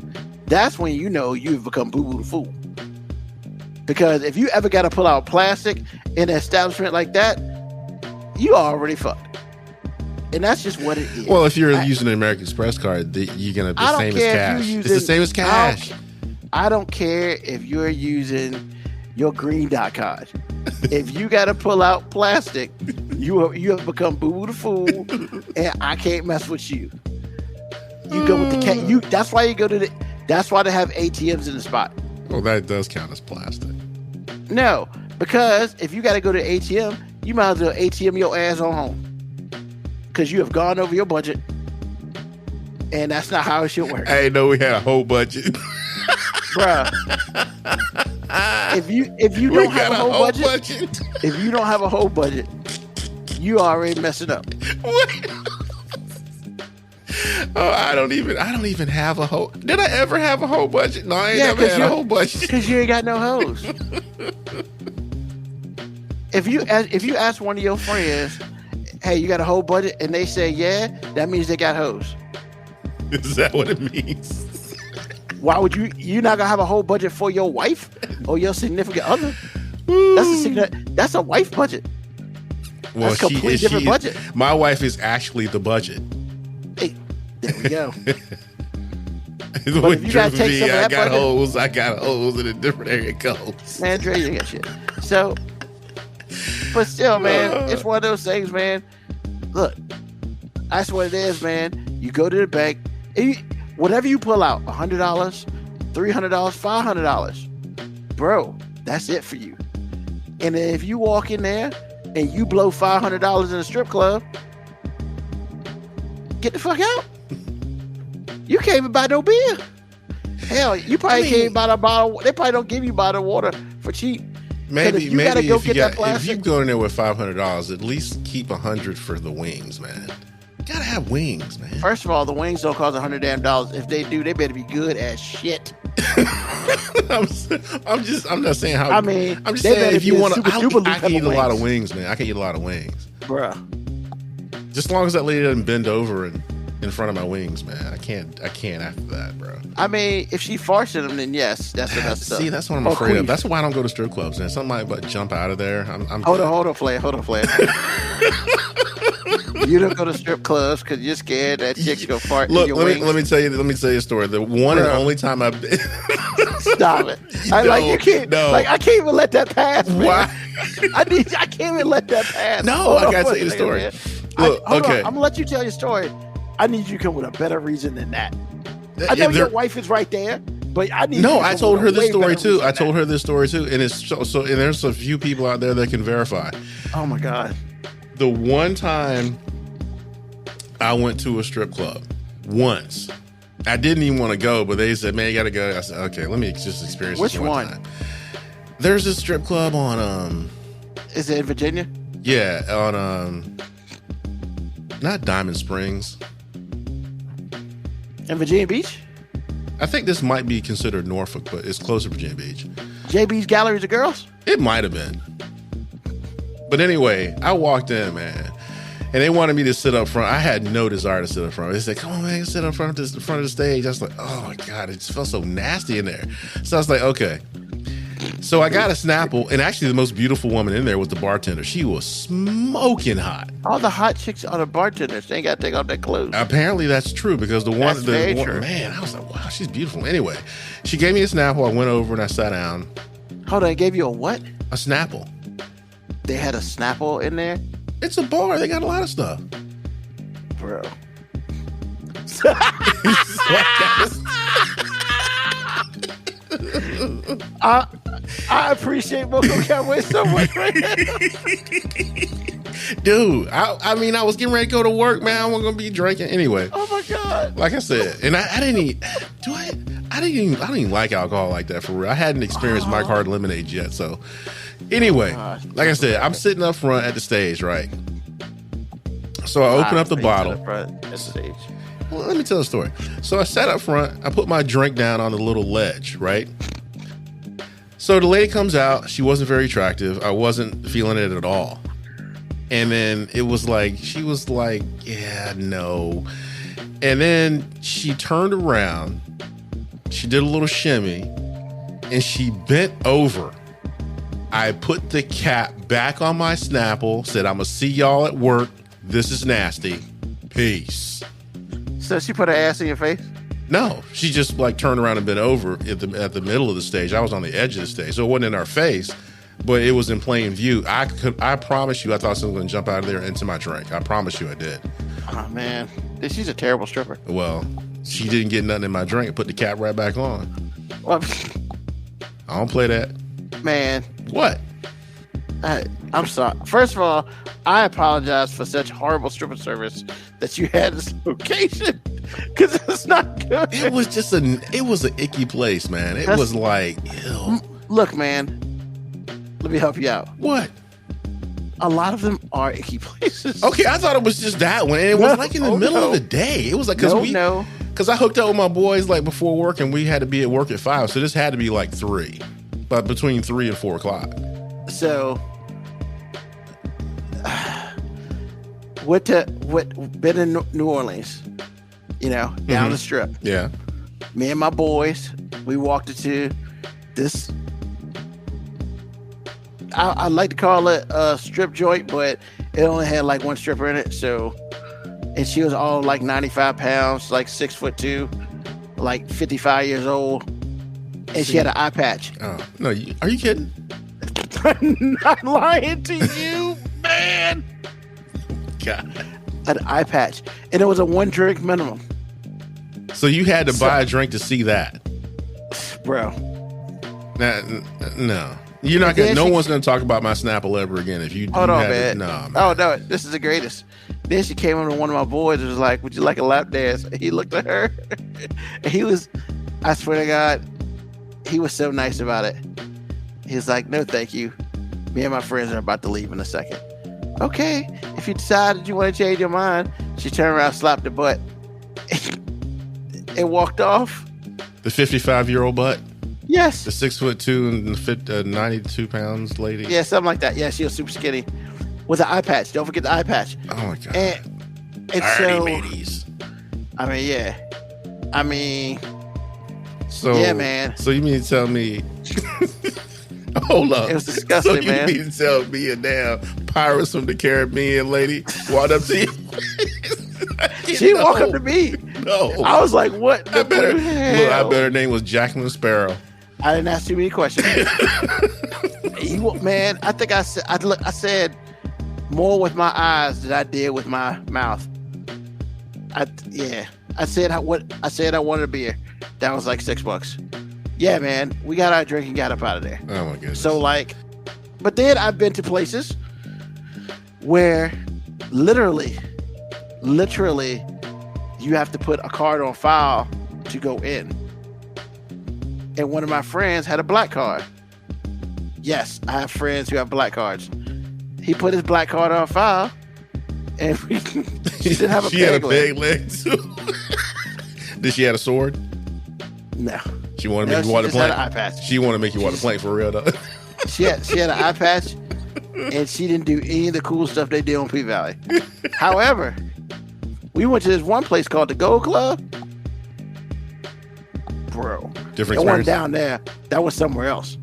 that's when you've become boo-boo the fool. Because if you ever got to pull out plastic in an establishment like that, you already fucked. And that's just what it is. Well, if you're using an American Express card, you're going to be the same as cash. It's the same as cash. I don't care if you're using your Green Dot card. If you got to pull out plastic, you have become boo-boo the fool, and I can't mess with you. You go with the cat. That's why you go to that's why they have ATMs in the spot. Well, that does count as plastic. No, because if you got to go to the ATM, you might as well ATM your ass on home. Because you have gone over your budget. And that's not how it should work. I didn't know we had a whole budget. Bruh. If you don't have a whole budget, if you don't have a whole budget, you already messing up. Oh, I don't even have a whole. Did I ever have a whole budget? No, I ain't never had a whole budget. Because you ain't got no hoes. If you ask one of your friends, hey, you got a whole budget, and they say yeah, that means they got hoes. Is that what it means? Why would you not gonna have a whole budget for your wife or your significant other? That's a wife budget. Well, that's a completely different budget. My wife is actually the budget. Hey, there we go. But if you gotta take some of that budget, I got holes in a different area codes. Man, Dre, you got shit. So, but still, man, it's one of those things, man. Look, that's what it is, man. You go to the bank, whatever you pull out, $100, $300, $500, bro, that's it for you. And if you walk in there and you blow $500 in a strip club, get the fuck out. You can't even buy no beer. Hell, you probably can't even buy a bottle. They probably don't give you bottled water for cheap. Maybe if you go in there with $500, at least keep $100 for the wings, man. You gotta have wings, man. First of all, the wings don't cost $100 damn. If they do, they better be good as shit. I'm not saying how. I mean, I'm just saying if you want to, I can eat a lot of wings, man. I can eat a lot of wings, bruh. Just as long as that lady doesn't bend over and in front of my wings, man. I can't after that, bro. I mean, if she farts in them, then yes, that's enough stuff. See, that's what I'm afraid of. That's why I don't go to strip clubs, man. Somebody but jump out of there. Hold on, Flair. You don't go to strip clubs because you're scared that chick's gonna fart in your wings. Let me tell you a story. The one and only time I've been. Stop it! I can't even let that pass. Man. Why? I can't even let that pass. No, I gotta tell you the story. Man. Look, okay, I'm gonna let you tell your story. I need you to come with a better reason than that. I know your wife is right there, but I need. No, I told her this story too. I told her this story too, and it's so. And there's a few people out there that can verify. Oh my god! The one time I went to a strip club once, I didn't even want to go, but they said, "Man, you got to go." I said, "Okay, let me just experience Which this one time." There's this strip club on. Is it in Virginia? Yeah, on not Diamond Springs. In Virginia Beach? I think this might be considered Norfolk, but it's close to Virginia Beach. JB's Galleries of Girls? It might have been. But anyway, I walked in, man, and they wanted me to sit up front. I had no desire to sit up front. They said, "Come on, man, sit up front of the stage." I was like, "Oh my god, it just felt so nasty in there." So I was like, "Okay." So I got a Snapple, and actually the most beautiful woman in there was the bartender. She was smoking hot. All the hot chicks are the bartenders. They ain't got to take off their clothes. Apparently that's true because the one, man, I was like, wow, she's beautiful. Anyway, she gave me a Snapple. I went over and I sat down. Hold on, they gave you a what? A Snapple. They had a Snapple in there? It's a bar. They got a lot of stuff. Bro. I appreciate Moco Cowboy so much right now. Dude, I mean, I was getting ready to go to work, man. I wasn't gonna be drinking anyway. Oh my God. Like I said, and I didn't I didn't even like alcohol like that for real. I hadn't experienced Mike Hard lemonade yet. So anyway, like I said, I'm sitting up front at the stage, right? So I open up the bottle. At the stage. Well, let me tell the story. So I sat up front, I put my drink down on the little ledge, right? So the lady comes out, she wasn't very attractive. I wasn't feeling it at all. And then it was like, she was like, yeah, no. And then she turned around, she did a little shimmy, and she bent over. I put the cap back on my Snapple, said, I'm gonna see y'all at work. This is nasty. Peace. So she put her ass in your face? No, she just like turned around and bent over at the middle of the stage. I was on the edge of the stage, so it wasn't in our face, but it was in plain view. I promise you, I thought someone was gonna jump out of there into my drink. I promise you, I did. Oh man, she's a terrible stripper. Well, she didn't get nothing in my drink. I put the cap right back on. Well, I don't play that. Man, What? I'm sorry. First of all, I apologize for such horrible stripper service that you had this location, because it's not good. It was just it was an icky place, man. It was like, ew. Look, man, let me help you out. What? A lot of them are icky places. Okay, I thought it was just that one. And it was like in the middle of the day. It was like, because I hooked up with my boys like before work, and we had to be at work at 5. So this had to be like 3, but between 3 and 4 o'clock. So, been in New Orleans, down the strip. Yeah. Me and my boys, we walked into this. I like to call it a strip joint, but it only had like one stripper in it. So, and she was all like 95 pounds, like 6'2", like 55 years old, and she had an eye patch. Oh no! Are you kidding? I'm not lying to you, man. God. An eye patch, and it was a 1 drink minimum. So you had to buy a drink to see that, bro. No. You're not gonna. No one's gonna talk about my Snapple ever again if you. Hold on, man. No, man. Oh no, this is the greatest. Then she came up to one of my boys and was like, "Would you like a lap dance?" And he looked at her, and he was, I swear to God, he was so nice about it. He was like, "No, thank you. Me and my friends are about to leave in a second." Okay, if you decided you want to change your mind, she turned around, slapped the butt, and walked off. The 55-year-old butt. Yes. The 6'2" and 92 pounds lady. Yeah, something like that. Yeah, she was super skinny with an eye patch. Don't forget the eye patch. Oh my God. And Alrighty, so, ladies. I mean, yeah. I mean, so yeah, man. So you mean to tell me? Hold up. It was disgusting, so man. You mean to tell me a damn Pirates from the Caribbean lady walked up to you? She walked up to me. No. I was like, what? I bet her name was Jacqueline Sparrow. I didn't ask too many questions. Man, I think I said more with my eyes than I did with my mouth. I said I wanted a beer. That was like $6. Yeah, man. We got our drink and got up out of there. Oh my goodness. So but then I've been to places where literally you have to put a card on file to go in. And one of my friends had a black card. Yes, I have friends who have black cards. He put his black card on file, and she didn't have a she had a peg leg too. Did she have a sword? No. She wanted to make you water plank. Had an eye patch. She wanted to make you water plank for real though. She had an eye patch, and she didn't do any of the cool stuff they did on P Valley. However, we went to this one place called the Gold Club. Bro. Different It wasn't down there. That was somewhere else.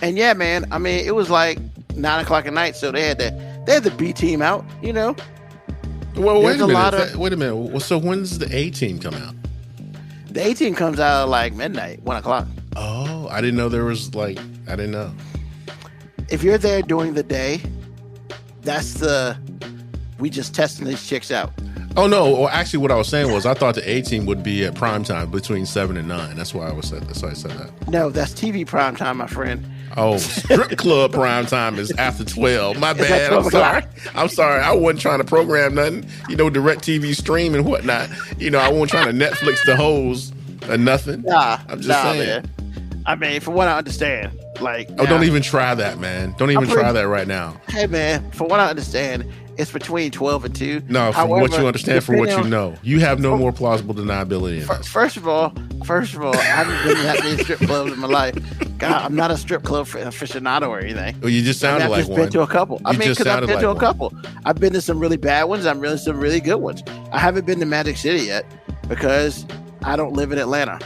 And yeah, man, I mean, it was like 9 o'clock at night, so they had the B team out, Well, wait a minute. So when does the A team come out? The A team comes out like midnight, 1 o'clock. Oh, I didn't know there was I didn't know. If you're there during the day, that's we just testing these chicks out. Oh no! Well, actually, what I was saying was I thought the A Team would be at prime time between 7 and 9. That's why I said that. No, that's TV prime time, my friend. Oh, strip club prime time is after 12. My bad. I'm 12 sorry. o'clock? I'm sorry. I wasn't trying to program nothing. Direct TV stream and whatnot. I wasn't trying to Netflix the hoes or nothing. I'm just saying. Man. I mean, from what I understand, don't even try that, man. Don't even try that right now. Hey, man, from what I understand, it's between 12 and 2. No, from what you understand, from what you know. You have no more plausible deniability in this. First of all, I haven't been to that many strip clubs in my life. God, I'm not a strip club aficionado or anything. Well, you just sounded like one. I've just been to a couple. I've been to a couple. I've been to some really bad ones. Some really good ones. I haven't been to Magic City yet because I don't live in Atlanta.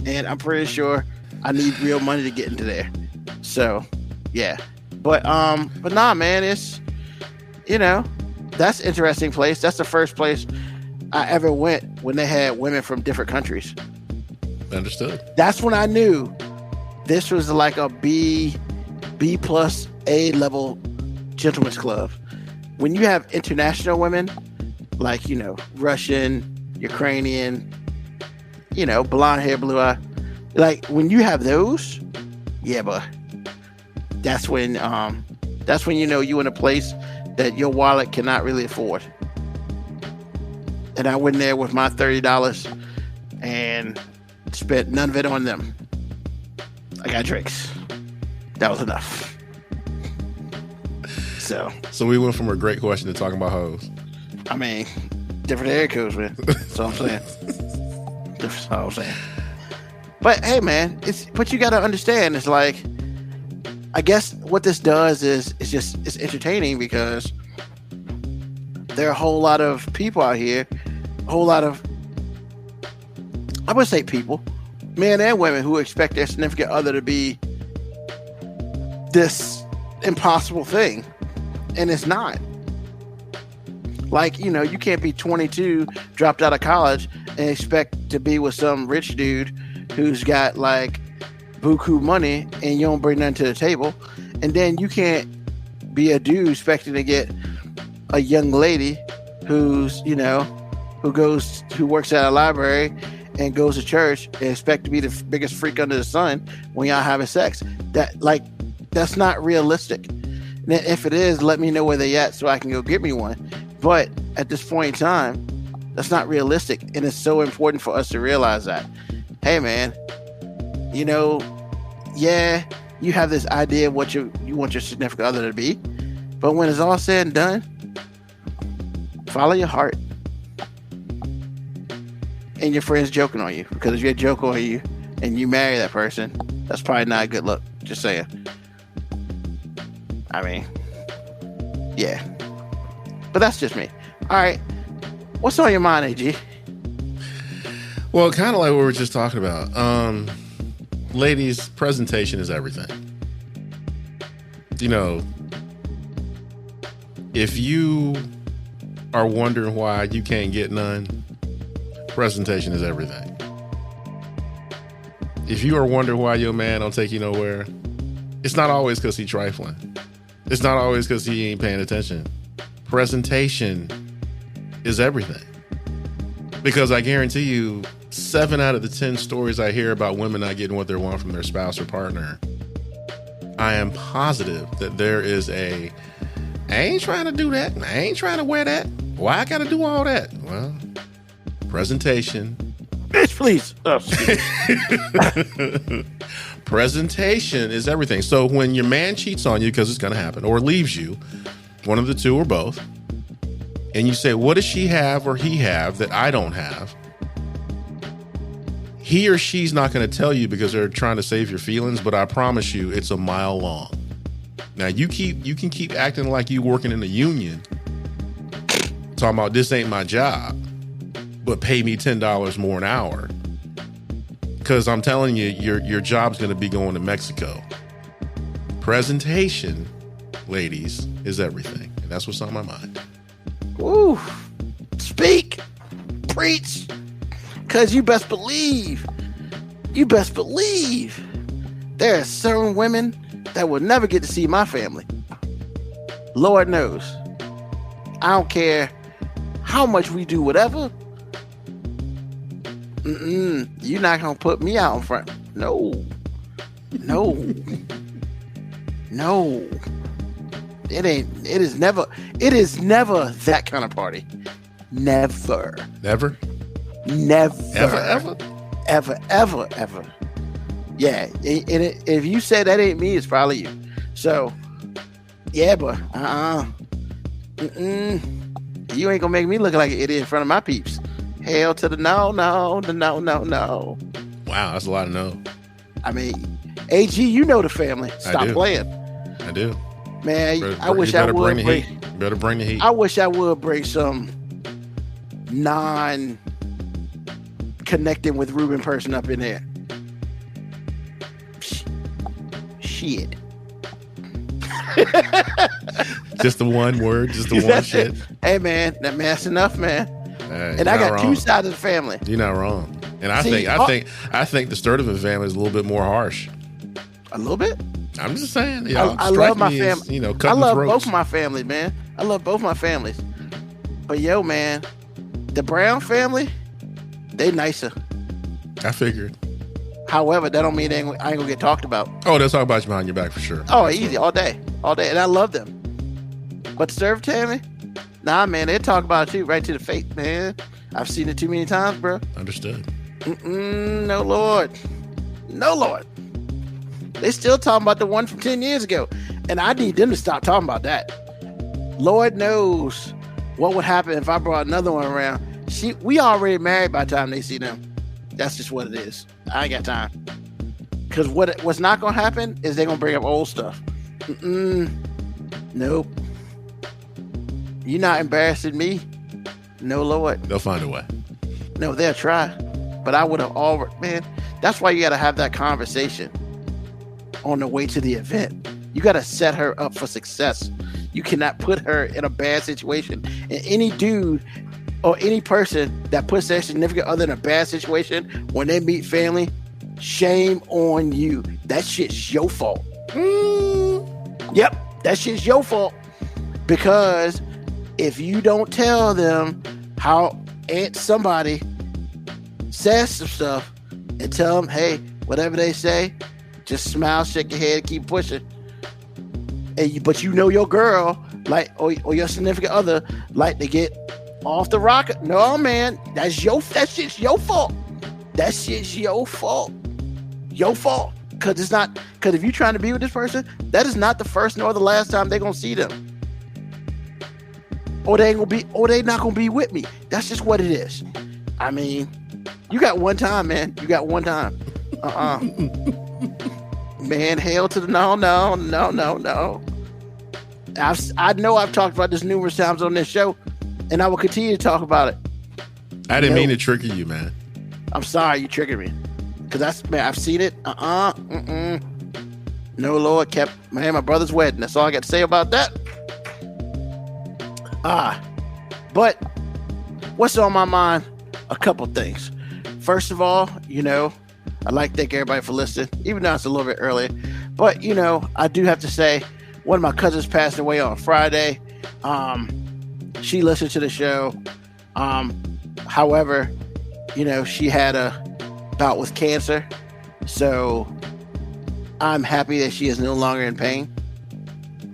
And I'm pretty sure I need real money to get into there. So, yeah. But nah, man, it's, that's an interesting place. That's the first place I ever went when they had women from different countries. Understood. That's when I knew this was like a B plus A level gentleman's club. When you have international women, like, Russian, Ukrainian, blonde hair, blue eye, like when you have those, yeah, but that's when you're in a place that your wallet cannot really afford. And I went there with my $30 and spent none of it on them. I got drinks. That was enough. So we went from a great question to talking about hoes. I mean, different area codes, man. That's all I'm saying. That's all I'm saying. But hey, man, but you got to understand, it's like, I guess what this does is it's entertaining because there are a whole lot of people out here, I would say people, men and women, who expect their significant other to be this impossible thing. And it's not. Like, you can't be 22, dropped out of college, and expect to be with some rich dude who's got like buku money and you don't bring nothing to the table. And then you can't be a dude expecting to get a young lady who's, who works at a library and goes to church and expect to be the biggest freak under the sun when y'all having sex. That's not realistic. And if it is, let me know where they at so I can go get me one. But at this point in time, that's not realistic. And it's so important for us to realize that. Hey, man, yeah, you have this idea of what you want your significant other to be. But when it's all said and done, follow your heart. And your friends joking on you. Because if you're joking on you and you marry that person, that's probably not a good look. Just saying. I mean, yeah. But that's just me. All right. What's on your mind, AG? Well, kind of like what we were just talking about. Ladies, presentation is everything. If you are wondering why you can't get none, presentation is everything. If you are wondering why your man don't take you nowhere, it's not always because he's trifling. It's not always because he ain't paying attention. Presentation is everything. Because I guarantee you, 7 out of the 10 stories I hear about women not getting what they want from their spouse or partner, I am positive that there is I ain't trying to do that. I ain't trying to wear that. Why I got to do all that? Well, presentation. Bitch, please. Presentation is everything. So when your man cheats on you, because it's going to happen, or leaves you, one of the two or both, and you say, what does she have or he have that I don't have? He or she's not going to tell you because they're trying to save your feelings, but I promise you it's a mile long. Now you can keep acting like you working in a union, talking about this ain't my job, but pay me $10 more an hour. Because I'm telling you, your job's going to be going to Mexico. Presentation, ladies, is everything. And that's what's on my mind. Ooh, speak, preach. Because you best believe, there are certain women that will never get to see my family. Lord knows. I don't care how much we do whatever, you're not gonna put me out in front. No. It is never that kind of party. Never. Never? Ever. Yeah. If you say that ain't me, it's probably you. So, yeah, but you ain't gonna make me look like an idiot in front of my peeps. Hell to the no. Wow, that's a lot of no. I mean, AG, you know the family. Stop playing. I do. Man, I wish I would better bring the heat. I wish I would bring some non-connecting with Ruben person up in there. Shit. Just the one word, just the one shit. Hey man, that's enough, man. And I got two sides of the family. You're not wrong. And I think the Sturdivant family is a little bit more harsh. A little bit? I'm just saying. I love my family. I love throats. both my families, man. I love both my families. But yo, man, the Brown family, they nicer. I figured. However, that don't mean I ain't gonna get talked about. Oh, they'll talk about you behind your back for sure. Oh, easy, all day. And I love them. But the Serve family, nah, man, they talk about you right to the face, man. I've seen it too many times, bro. Understood. No, Lord. They still talking about the one from 10 years ago. And I need them to stop talking about that. Lord knows what would happen if I brought another one around. We already married by the time they see them. That's just what it is. I ain't got time. Because what's not going to happen is they're going to bring up old stuff. Nope. You're not embarrassing me. No, Lord. They'll find a way. No, they'll try. But I would have already, man, that's why you got to have that conversation on the way to the event. You got to set her up for success. You cannot put her in a bad situation. And any dude or any person that puts their significant other in a bad situation when they meet family, shame on you. That shit's your fault. Yep, that shit's your fault. Because if you don't tell them how Aunt somebody says some stuff and tell them, hey, whatever they say, just smile, shake your head, keep pushing. But you know your girl, like, or your significant other, like to get off the rocket. No, man, that shit's your fault. That shit's your fault. Your fault. Because if you're trying to be with this person, that is not the first nor the last time they're gonna see them. Or they not gonna be with me. That's just what it is. I mean, you got one time, man. You got one time. Man, hell to the no. I know I've talked about this numerous times on this show, and I will continue to talk about it. I didn't mean to trigger you, man. I'm sorry you triggered me. Because I've seen it. No, Lord, my brother's wedding. That's all I got to say about that. But what's on my mind? A couple things. First of all, I'd like to thank everybody for listening, even though it's a little bit early. But, I do have to say, one of my cousins passed away on Friday. She listened to the show. However, she had a bout with cancer. So I'm happy that she is no longer in pain.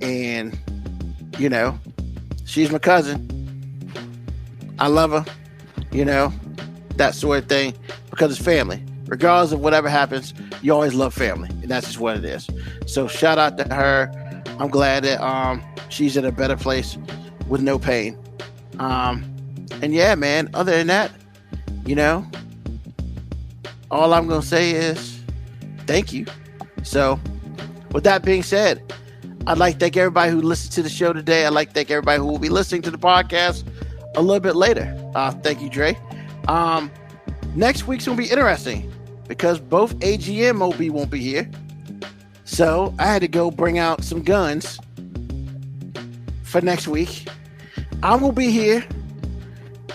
And, she's my cousin. I love her, that sort of thing, because it's family. Regardless of whatever happens, you always love family, and that's just what it is. So shout out to her. I'm glad that she's in a better place with no pain. And yeah, man, other than that, all I'm going to say is thank you. So with that being said, I'd like to thank everybody who listened to the show today. I'd like to thank everybody who will be listening to the podcast a little bit later. Thank you, Dre. Next week's going to be interesting because both AG and Moby won't be here. So I had to go bring out some guns for next week. I'm going to be here,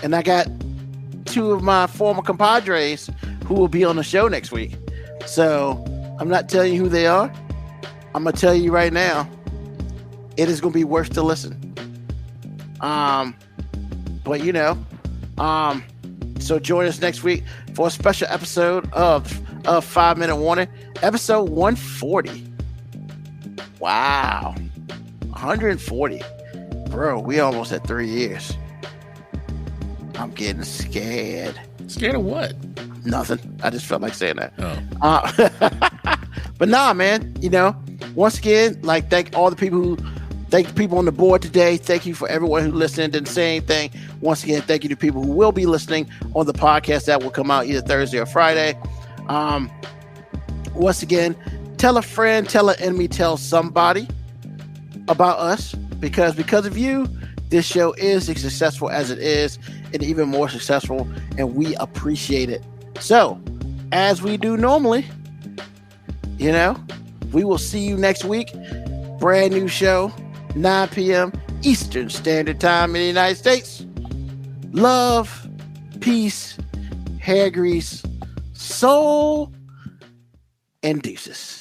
and I got two of my former compadres who will be on the show next week. So I'm not telling you who they are. I'm going to tell you right now, it is going to be worth to listen. But so join us next week for a special episode of 5 Minute Warning, episode 140. Wow. 140. Bro, we almost at 3 years. I'm getting scared. Scared of what? Nothing. I just felt like saying that. Oh. But nah, man, once again, like thank the people on the board today. Thank you for everyone who listened, didn't say anything. Once again, thank you to people who will be listening on the podcast that will come out either Thursday or Friday. Once again, tell a friend, tell an enemy, tell somebody about us, because of you, this show is as successful as it is, and even more successful, and we appreciate it. So, as we do normally, we will see you next week. Brand new show, 9 p.m. Eastern Standard Time in the United States. Love, peace, hair grease, soul, and deuces.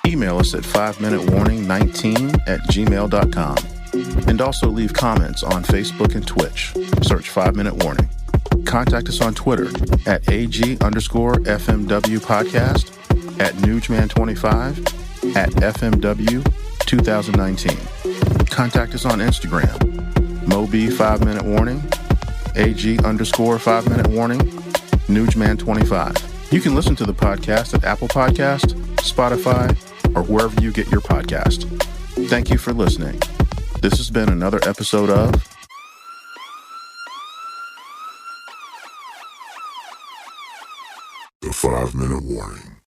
Email us at 5minutewarning19@gmail.com. And also leave comments on Facebook and Twitch. Search 5 Minute Warning. Contact us on Twitter at AG_FMW podcast, at Newsman25, at FMW 2019. Contact us on Instagram, Moby 5 Minute Warning, AG_5 Minute Warning, Newsman25. You can listen to the podcast at Apple Podcast, Spotify, or wherever you get your podcast. Thank you for listening. This has been another episode of The 5 Minute Warning.